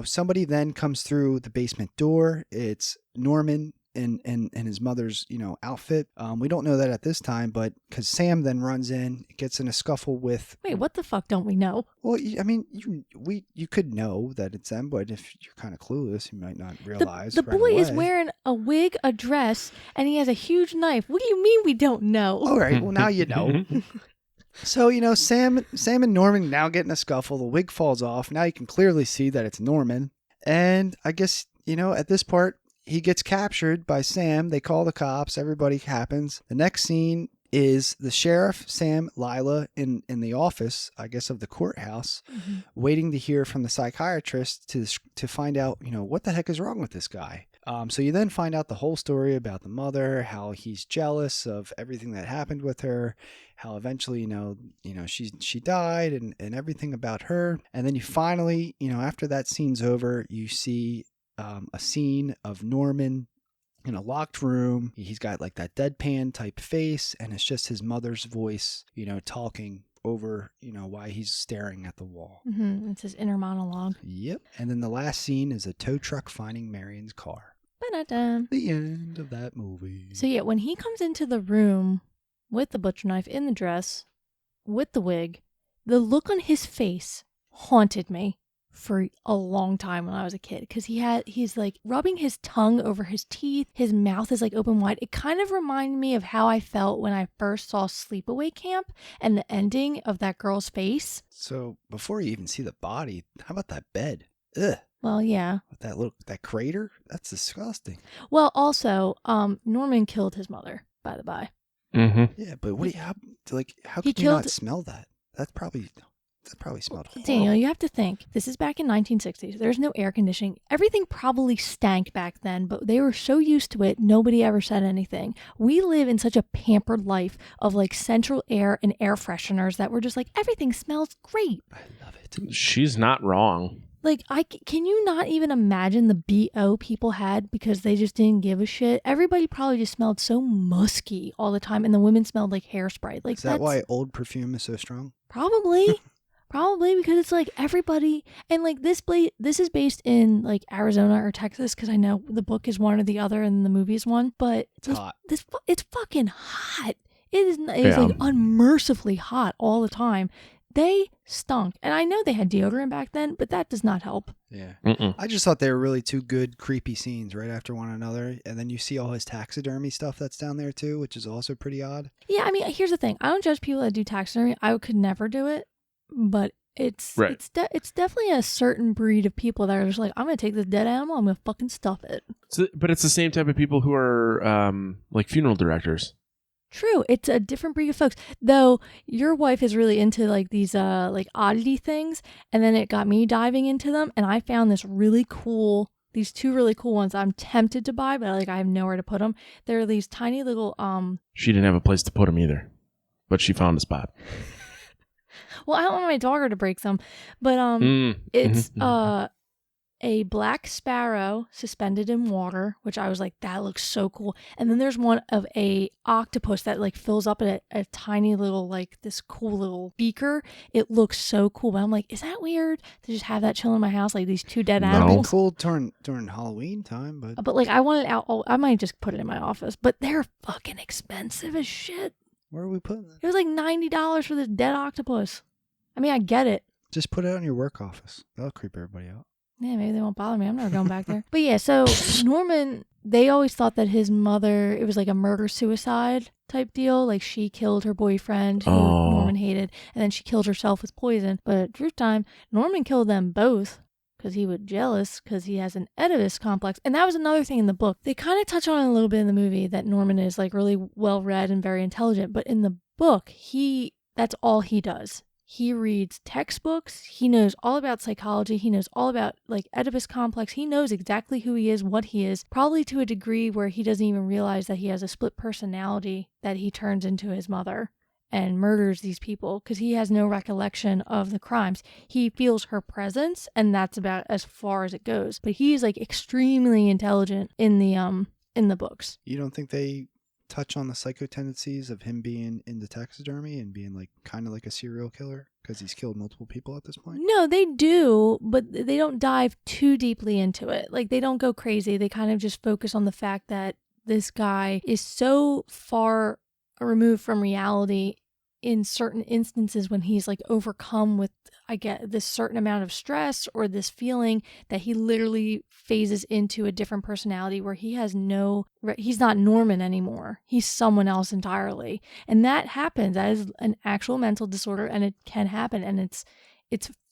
Speaker 5: Somebody then comes through the basement door. It's Norman in his mother's, outfit. We don't know that at this time, but because Sam then runs in, gets in a scuffle with...
Speaker 4: Wait, what the fuck don't we know?
Speaker 5: Well, you could know that it's them, but if you're kind of clueless, you might not realize.
Speaker 4: The
Speaker 5: right
Speaker 4: boy
Speaker 5: away.
Speaker 4: is wearing a wig, a dress, and he has a huge knife. What do you mean we don't know?
Speaker 5: All right, well, now you know. So, Sam and Norman now get in a scuffle. The wig falls off. Now you can clearly see that it's Norman. And I guess, at this part, he gets captured by Sam. They call the cops. Everybody happens. The next scene is the sheriff, Sam, Lila in the office, I guess, of the courthouse, waiting to hear from the psychiatrist to find out, what the heck is wrong with this guy. So you then find out the whole story about the mother, how he's jealous of everything that happened with her, how eventually, she died and everything about her. And then you finally, after that scene's over, you see a scene of Norman in a locked room. He's got like that deadpan type face, and it's just his mother's voice, talking over, why he's staring at the wall.
Speaker 4: Mm-hmm. It's his inner monologue.
Speaker 5: Yep. And then the last scene is a tow truck finding Marion's car.
Speaker 4: Ba-da-da.
Speaker 5: The end of that movie.
Speaker 4: So yeah, when he comes into the room with the butcher knife in the dress, with the wig, the look on his face haunted me for a long time when I was a kid, because he's like rubbing his tongue over his teeth. His mouth is like open wide. It kind of reminded me of how I felt when I first saw Sleepaway Camp and the ending of that girl's face.
Speaker 5: So before you even see the body, how about that bed? Ugh.
Speaker 4: Well, yeah.
Speaker 5: With that crater? That's disgusting.
Speaker 4: Well, also, Norman killed his mother, by the by.
Speaker 6: Mm-hmm.
Speaker 5: Yeah, but how could you not smell that? That probably smelled horrible.
Speaker 4: Daniel, you have to think. This is back in 1960s. There's no air conditioning. Everything probably stank back then, but they were so used to it, nobody ever said anything. We live in such a pampered life of like central air and air fresheners that we're just like, everything smells great.
Speaker 5: I love it.
Speaker 6: She's not wrong.
Speaker 4: Like, can you not even imagine the BO people had because they just didn't give a shit? Everybody probably just smelled so musky all the time, and the women smelled like hairspray. Like,
Speaker 5: is that why old perfume is so strong?
Speaker 4: Probably. Probably because it's like everybody, and like this is based in like Arizona or Texas, because I know the book is one or the other and the movie is one, but
Speaker 5: it's hot.
Speaker 4: It's fucking hot. It's like unmercifully hot all the time. They stunk. And I know they had deodorant back then, but that does not help.
Speaker 5: Yeah. I just thought they were really two good, creepy scenes right after one another. And then you see all his taxidermy stuff that's down there too, which is also pretty odd.
Speaker 4: Yeah, I mean, here's the thing. I don't judge people that do taxidermy. I could never do it. But it's definitely a certain breed of people that are just like, I'm going to take this dead animal, I'm going to fucking stuff it.
Speaker 6: But it's the same type of people who are like funeral directors.
Speaker 4: True, it's a different breed of folks. Though your wife is really into like these like oddity things, and then it got me diving into them, and I found these two really cool ones I'm tempted to buy, but like I have nowhere to put them. They're these tiny little
Speaker 6: She didn't have a place to put them either, but she found a spot. Well,
Speaker 4: I don't want my dogger to break them, but a black sparrow suspended in water, which I was like, that looks so cool. And then there's one of a octopus that like fills up a tiny little, like this cool little beaker. It looks so cool. But I'm like, is that weird to just have that chill in my house? Like these two dead
Speaker 6: No.
Speaker 5: That'd be
Speaker 4: animals.
Speaker 5: cool during Halloween time, but
Speaker 4: Like I want it out. I might just put it in my office, but they're fucking expensive as shit.
Speaker 5: where are we putting it?
Speaker 4: It was like $90 for this dead octopus. I mean, I get it.
Speaker 5: Just put it on your work office. That'll creep everybody out.
Speaker 4: Yeah, maybe they won't bother me. I'm never going back there. But yeah, so Norman, they always thought that his mother, it was like a murder-suicide type deal. Like she killed her boyfriend, who Norman hated, and then she killed herself with poison. But at truth time, Norman killed them both because he was jealous because he has an Oedipus complex. And that was another thing in the book. They kind of touch on it a little bit in the movie that Norman is like really well-read and very intelligent. But in the book, that's all he does. He reads textbooks. He knows all about psychology. He knows all about like Oedipus complex. He knows exactly who he is, what he is, probably to a degree where he doesn't even realize that he has a split personality that he turns into his mother and murders these people because he has no recollection of the crimes. He feels her presence, and that's about as far as it goes. But he's like extremely intelligent in the books.
Speaker 5: You don't think they touch on the psycho tendencies of him being into taxidermy and being like kind of like a serial killer because he's killed multiple people at this point?
Speaker 4: No, they do, but they don't dive too deeply into it. Like they don't go crazy. They kind of just focus on the fact that this guy is so far removed from reality in certain instances when he's like overcome with, I get this certain amount of stress or this feeling that he literally phases into a different personality where he's not Norman anymore. He's someone else entirely. And that happens. That is an actual mental disorder, and it can happen. And it's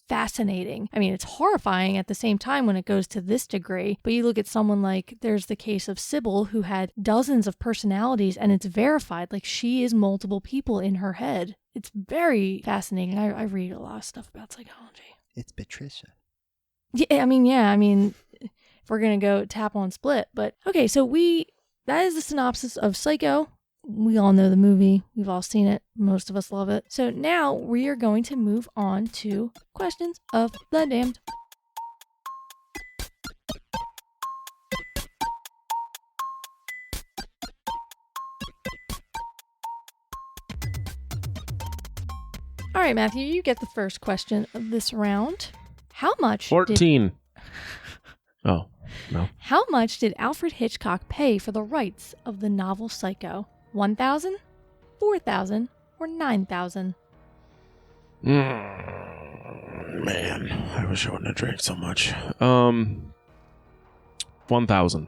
Speaker 4: fascinating. I mean, it's horrifying at the same time when it goes to this degree. But you look at someone like, there's the case of Sybil, who had dozens of personalities, and it's verified. Like, she is multiple people in her head. It's very fascinating. I read a lot of stuff about psychology.
Speaker 5: It's Patricia.
Speaker 4: Yeah, I mean, if we're going to go tap on Split. But, okay, so that is the synopsis of Psycho. We all know the movie. We've all seen it. Most of us love it. So now we are going to move on to Questions of the Damned. All right, Matthew, you get the first question of this round. How much
Speaker 6: 14. Oh, no.
Speaker 4: How much did Alfred Hitchcock pay for the rights of the novel Psycho? $1,000, $4,000, or $9,000?
Speaker 6: Man, I wish I wouldn't have drank so much. 1,000.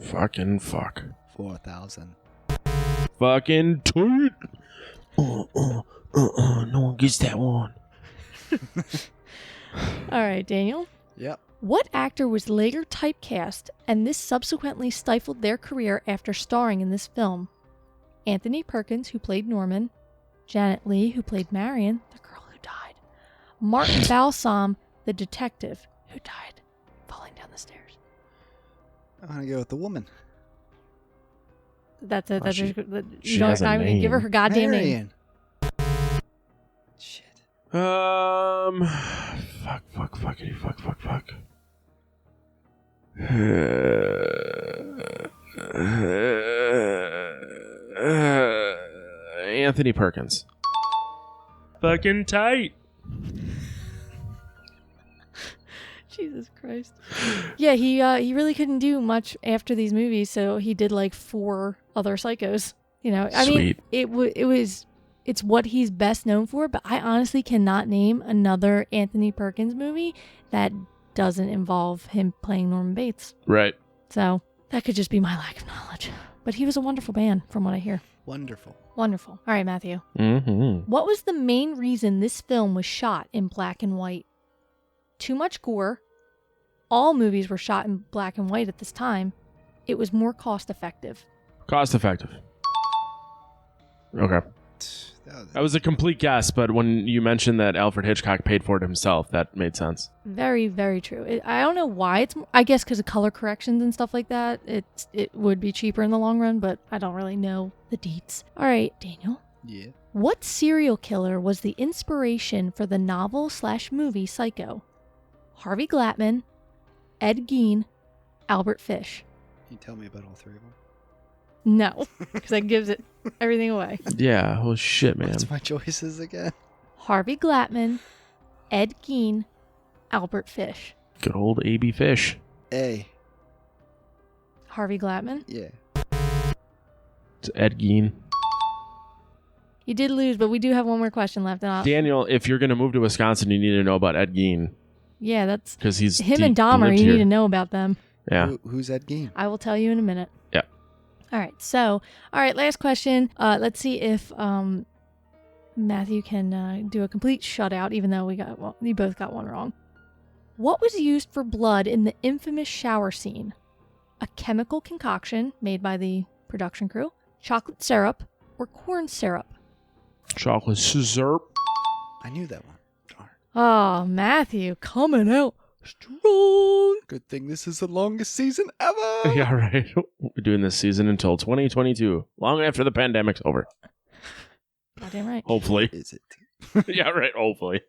Speaker 6: Fucking fuck.
Speaker 5: 4,000.
Speaker 6: Fucking tweet. No one gets that one.
Speaker 4: All right, Daniel.
Speaker 5: Yep.
Speaker 4: What actor was later typecast and this subsequently stifled their career after starring in this film? Anthony Perkins, who played Norman. Janet Leigh, who played Marion, the girl who died. Martin Balsam, the detective, who died falling down the stairs.
Speaker 5: I'm going to go with the woman.
Speaker 4: That's it.
Speaker 6: Oh, she
Speaker 4: You
Speaker 6: has a
Speaker 4: don't
Speaker 6: name.
Speaker 4: give her goddamn name.
Speaker 5: Marion. Shit.
Speaker 6: Fuck. Anthony Perkins. Fucking tight.
Speaker 4: Jesus Christ. Yeah, he really couldn't do much after these movies, so he did like 4 other Psychos. You know, I mean, it's what he's best known for, but I honestly cannot name another Anthony Perkins movie that doesn't involve him playing Norman Bates.
Speaker 6: Right.
Speaker 4: So that could just be my lack of knowledge. But he was a wonderful man, from what I hear.
Speaker 5: Wonderful.
Speaker 4: Wonderful. All right, Matthew.
Speaker 6: Mm-hmm.
Speaker 4: What was the main reason this film was shot in black and white? Too much gore. All movies were shot in black and white at this time. It was more cost effective.
Speaker 6: Cost effective. Okay. That was a complete guess, but when you mentioned that Alfred Hitchcock paid for it himself, that made sense.
Speaker 4: Very, very true. I don't know why I guess because of color corrections and stuff like that. It would be cheaper in the long run, but I don't really know the deets. All right, Daniel.
Speaker 5: Yeah.
Speaker 4: What serial killer was the inspiration for the novel/movie Psycho? Harvey Glattman, Ed Gein, Albert Fish.
Speaker 5: Can you tell me about all three of them?
Speaker 4: No, because that gives it everything away.
Speaker 6: Yeah, oh shit, man.
Speaker 5: What's my choices again?
Speaker 4: Harvey Glattman, Ed Gein, Albert Fish.
Speaker 6: Good old A.B. Fish.
Speaker 5: A.
Speaker 4: Harvey Glattman.
Speaker 5: Yeah.
Speaker 6: It's Ed Gein.
Speaker 4: You did lose, but we do have one more question left. And
Speaker 6: Daniel, if you're going to move to Wisconsin, you need to know about Ed Gein.
Speaker 4: Yeah, that's...
Speaker 6: Because he's...
Speaker 4: Him and Dahmer, you need to know about them.
Speaker 6: Yeah.
Speaker 5: Who's Ed Gein?
Speaker 4: I will tell you in a minute.
Speaker 6: Yeah.
Speaker 4: All right, last question. Let's see if Matthew can do a complete shutout, even though we both got one wrong. What was used for blood in the infamous shower scene? A chemical concoction made by the production crew, chocolate syrup, or corn syrup?
Speaker 6: Chocolate syrup.
Speaker 5: I knew that one. Darn.
Speaker 4: Oh, Matthew, coming out strong.
Speaker 5: Good thing this is the longest season ever.
Speaker 6: Yeah, right. We're doing this season until 2022, long after the pandemic's over.
Speaker 4: Goddamn right.
Speaker 6: Hopefully.
Speaker 5: Is it?
Speaker 6: Yeah, right. Hopefully.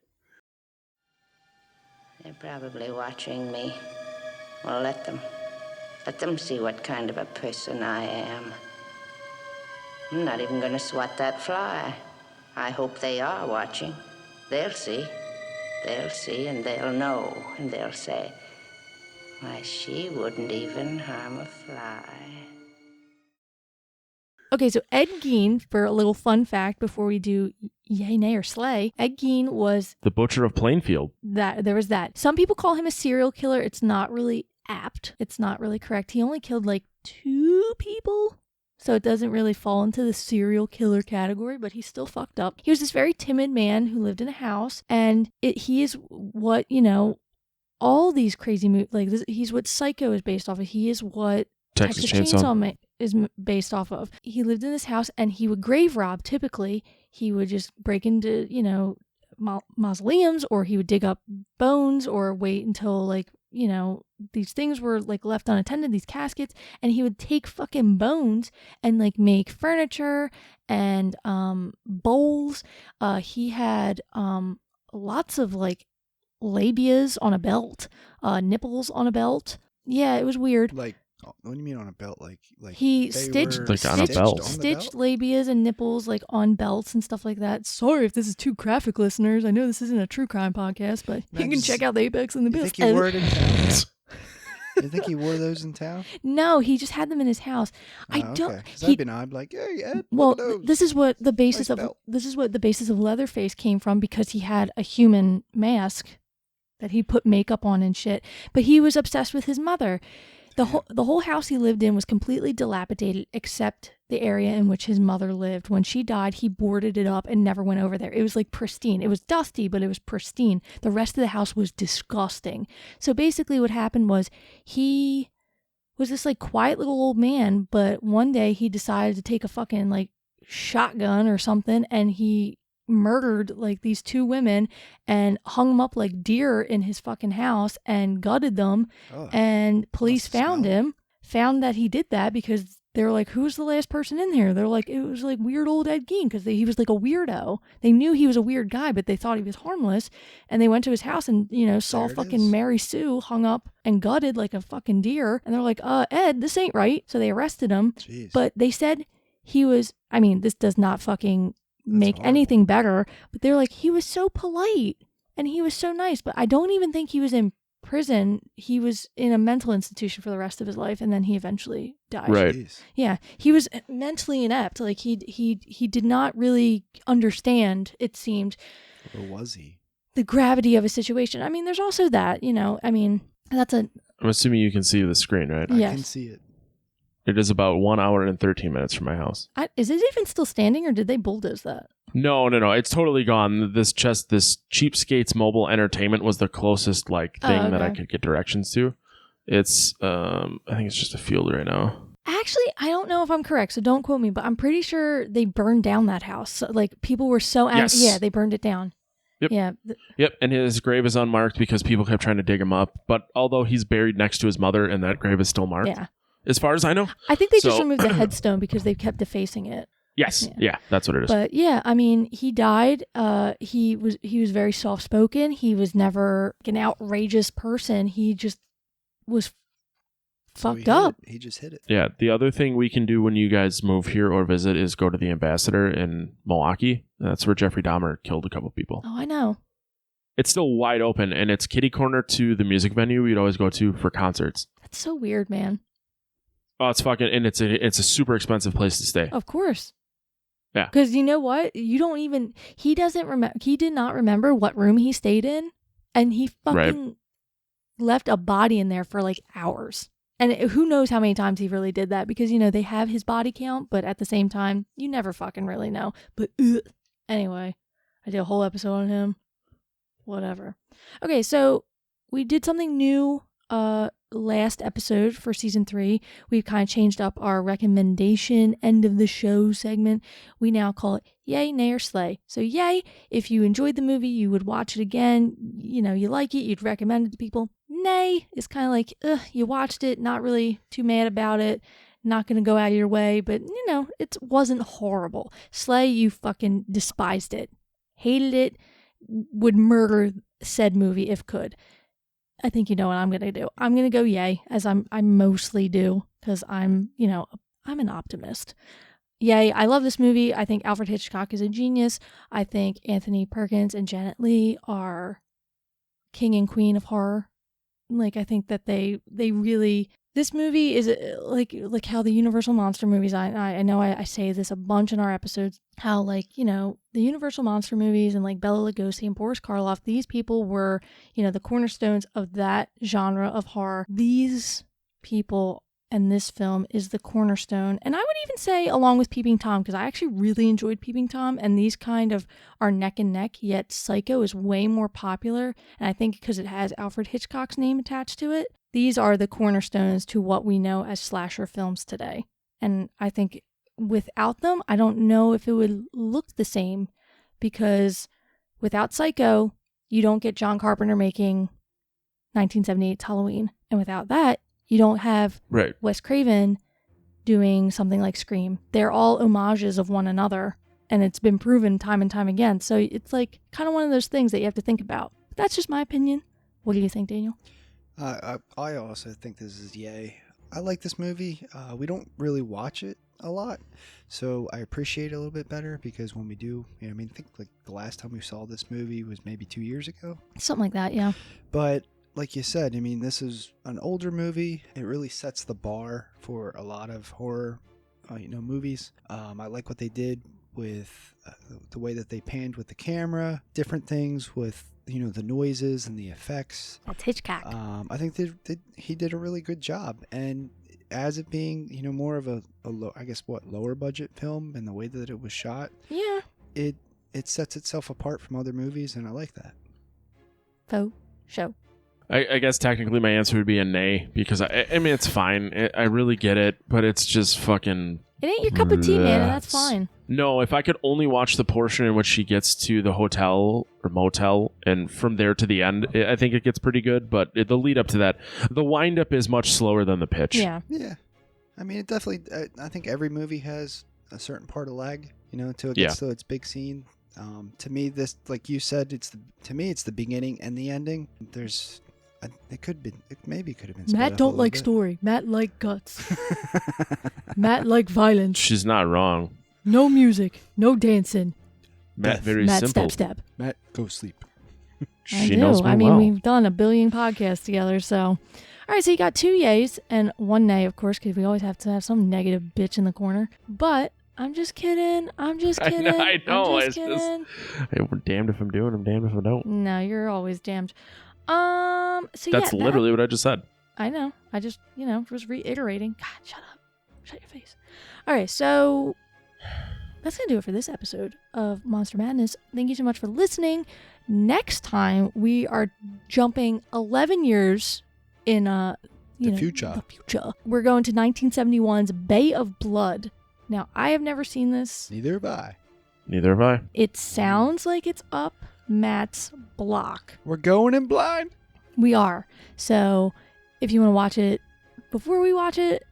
Speaker 2: They're probably watching me. Well, let them. Let them see what kind of a person I am. I'm not even going to swat that fly. I hope they are watching. They'll see. They'll see and they'll know. And they'll say, why, she wouldn't even harm a fly.
Speaker 4: Okay, so Ed Gein, for a little fun fact before we do yay, nay, or slay, Ed Gein was...
Speaker 6: The Butcher of Plainfield.
Speaker 4: There was that. Some people call him a serial killer. It's not really apt. It's not really correct. He only killed like 2 people. So it doesn't really fall into the serial killer category, but he's still fucked up. He was this very timid man who lived in a house, and he is what, all these crazy movies, like this, he's what Psycho is based off of. He is what
Speaker 6: Texas Chainsaw
Speaker 4: is based off of. He lived in this house, and he would grave rob. Typically, he would just break into, mausoleums, or he would dig up bones, or wait until these things were like left unattended, these caskets, and he would take fucking bones and like make furniture and bowls. He had lots of like labias on a belt, nipples on a belt. Yeah, it was weird.
Speaker 5: Like, what do you mean on a belt? Like
Speaker 4: he
Speaker 5: they
Speaker 4: stitched
Speaker 5: were
Speaker 6: like on a belt.
Speaker 4: Stitched labias and nipples like on belts and stuff like that. Sorry if this is too graphic, listeners. I know this isn't a true crime podcast, but you can check out the Apex and the
Speaker 5: You
Speaker 4: Bills.
Speaker 5: think he wore it in town? You think he wore those in town?
Speaker 4: No, he just had them in his house. I don't.
Speaker 5: Okay. 'Cause I'd been I'd be like, hey, Ed,
Speaker 4: Well,
Speaker 5: look at those.
Speaker 4: this is what the basis
Speaker 5: Nice
Speaker 4: of
Speaker 5: belt.
Speaker 4: Leatherface came from, because he had a human mask that he put makeup on and shit. But he was obsessed with his mother. The whole house he lived in was completely dilapidated, except the area in which his mother lived. When she died, he boarded it up and never went over there. It was like pristine. It was dusty, but it was pristine. The rest of the house was disgusting. So basically what happened was he was this like quiet little old man, but one day he decided to take a fucking like shotgun or something, and he murdered like these 2 women and hung them up like deer in his fucking house and gutted them. And police found that he did that, because they were like, who's the last person in here? They're like, it was like weird old Ed Gein, because he was like a weirdo. They knew he was a weird guy, but they thought he was harmless. And they went to his house and, saw fucking Mary Sue hung up and gutted like a fucking deer. And they're like, Ed, this ain't right. So they arrested him.
Speaker 5: Jeez.
Speaker 4: But they said he was, this does not fucking make
Speaker 5: horrible.
Speaker 4: anything better, but they're like, he was so polite and he was so nice. But I don't even think he was in prison. He was in a mental institution for the rest of his life, and then he eventually died.
Speaker 6: Right.
Speaker 5: Jeez.
Speaker 4: Yeah, he was mentally inept. Like he did not really understand, it seemed,
Speaker 5: Or was he?
Speaker 4: the gravity of a situation. There's also that, that's a...
Speaker 6: I'm assuming you can see the screen, right?
Speaker 5: I
Speaker 4: Yes.
Speaker 5: can see it.
Speaker 6: It is about 1 hour and 13 minutes from my house.
Speaker 4: Is it even still standing, or did they bulldoze that?
Speaker 6: No. It's totally gone. This Cheapskates Mobile Entertainment was the closest thing that I
Speaker 4: okay.
Speaker 6: could get directions to. It's, I think it's just a field right now.
Speaker 4: Actually, I don't know if I'm correct, so don't quote me, but I'm pretty sure they burned down that house. So, like, people were so angry.
Speaker 6: Yes.
Speaker 4: Yeah, they burned it down.
Speaker 6: Yep.
Speaker 4: Yeah.
Speaker 6: Yep, and his grave is unmarked because people kept trying to dig him up. But although he's buried next to his mother, and that grave is still marked.
Speaker 4: Yeah.
Speaker 6: As far as I know.
Speaker 4: I think they just
Speaker 6: So-
Speaker 4: removed the headstone because they kept defacing it.
Speaker 6: Yes. Yeah, that's what it is.
Speaker 4: But yeah, I mean, he died. He was very soft spoken. He was never an outrageous person. He just was fucked up.
Speaker 5: He just hit it.
Speaker 6: Yeah, the other thing we can do when you guys move here or visit is go to the Ambassador in Milwaukee. That's where Jeffrey Dahmer killed a couple people.
Speaker 4: Oh, I know.
Speaker 6: It's still wide open, and it's kitty corner to the music venue we'd always go to for concerts.
Speaker 4: That's so weird, man.
Speaker 6: Oh, it's fucking, and it's a super expensive place to stay.
Speaker 4: Of course.
Speaker 6: Yeah.
Speaker 4: Because you know what? He doesn't remember. He did not remember what room he stayed in, and he fucking left a body in there for like hours. And who knows how many times he really did that, because, they have his body count, but at the same time, you never fucking really know. But anyway, I did a whole episode on him. Whatever. Okay, so we did something new last episode for season 3. We've kind of changed up our recommendation end of the show segment. We now call it Yay, Nay, or Slay. So yay, if you enjoyed the movie, you would watch it again. You like it, you'd recommend it to people. Nay is kind of like, you watched it, not really too mad about it, not going to go out of your way, but it wasn't horrible. Slay, you fucking despised it, hated it, would murder said movie if could. I think you know what I'm going to do. I'm going to go yay, as I mostly do, because I'm an optimist. Yay, I love this movie. I think Alfred Hitchcock is a genius. I think Anthony Perkins and Janet Leigh are king and queen of horror. Like, I think that they really... This movie is like how the Universal Monster movies, I know I say this a bunch in our episodes, how the Universal Monster movies and like Bela Lugosi and Boris Karloff, these people were, the cornerstones of that genre of horror. These people and this film is the cornerstone. And I would even say along with Peeping Tom, because I actually really enjoyed Peeping Tom, and these kind of are neck and neck, yet Psycho is way more popular. And I think because it has Alfred Hitchcock's name attached to it, these are the cornerstones to what we know as slasher films today. And I think without them, I don't know if it would look the same, because without Psycho, you don't get John Carpenter making 1978's Halloween. And without that, you don't have Wes Craven doing something like Scream. They're all homages of one another, and it's been proven time and time again. So it's like kind of one of those things that you have to think about. But that's just my opinion. What do you think, Daniel?
Speaker 5: I also think this is yay. I like this movie. We don't really watch it a lot, so I appreciate it a little bit better, because when we do, I think like the last time we saw this movie was maybe 2 years ago. Something
Speaker 4: like that, yeah.
Speaker 5: But like you said, this is an older movie. It really sets the bar for a lot of horror, movies. I like what they did with the way that they panned with the camera, different things with the noises and the effects.
Speaker 4: That's Hitchcock.
Speaker 5: I think he did a really good job, and as it being more of a lower budget film, and the way that it was shot, it sets itself apart from other movies, and I like that.
Speaker 4: Faux show.
Speaker 6: I guess technically my answer would be a nay, because I mean, it's fine. I really get it, but it's just fucking...
Speaker 4: It ain't your cup of tea, man, and that's fine.
Speaker 6: No, if I could only watch the portion in which she gets to the hotel or motel, and from there to the end, I think it gets pretty good, but the lead up to that, the wind up is much slower than the pitch.
Speaker 4: Yeah.
Speaker 5: Yeah. It definitely, I think every movie has a certain part of lag, until it gets to its big scene. To me, this, like you said, it's the beginning and the ending. It maybe could have been.
Speaker 4: Matt don't like story. Matt like guts. Matt like violence.
Speaker 6: She's not wrong.
Speaker 4: No music, no dancing.
Speaker 6: Matt very
Speaker 4: Matt
Speaker 6: simple.
Speaker 4: Step.
Speaker 5: Matt, go sleep.
Speaker 6: She knows me well.
Speaker 4: We've done 1 billion podcasts together, so. All right, so you got 2 yays and 1 nay, of course, because we always have to have some negative bitch in the corner. But I'm just kidding.
Speaker 6: I know.
Speaker 4: I'm just kidding.
Speaker 6: We're damned if I'm doing, I'm damned if I don't.
Speaker 4: No, you're always damned.
Speaker 6: That's literally what I just said.
Speaker 4: I know. I just, was reiterating. God, shut up. Shut your face. All right, so that's going to do it for this episode of Monster Madness. Thank you so much for listening. Next time, we are jumping 11 years in the
Speaker 5: future.
Speaker 4: We're going to 1971's Bay of Blood. Now, I have never seen this.
Speaker 5: Neither have I.
Speaker 4: It sounds like it's up Matt's block.
Speaker 5: We're going in blind.
Speaker 4: We are. So if you want to watch it before we watch it,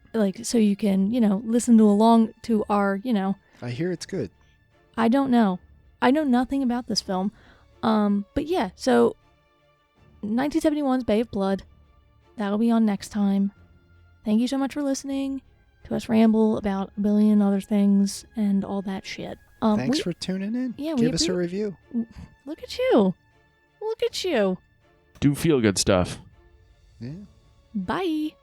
Speaker 4: so you can, listen along to our,
Speaker 5: I hear it's good.
Speaker 4: I don't know. I know nothing about this film. But yeah, so 1971's Bay of Blood. That'll be on next time. Thank you so much for listening to us ramble about a billion other things and all that shit.
Speaker 5: Thanks for tuning in.
Speaker 4: Yeah,
Speaker 5: Give us a review.
Speaker 4: Look at you. Look at you.
Speaker 6: Do feel good stuff.
Speaker 5: Yeah.
Speaker 4: Bye.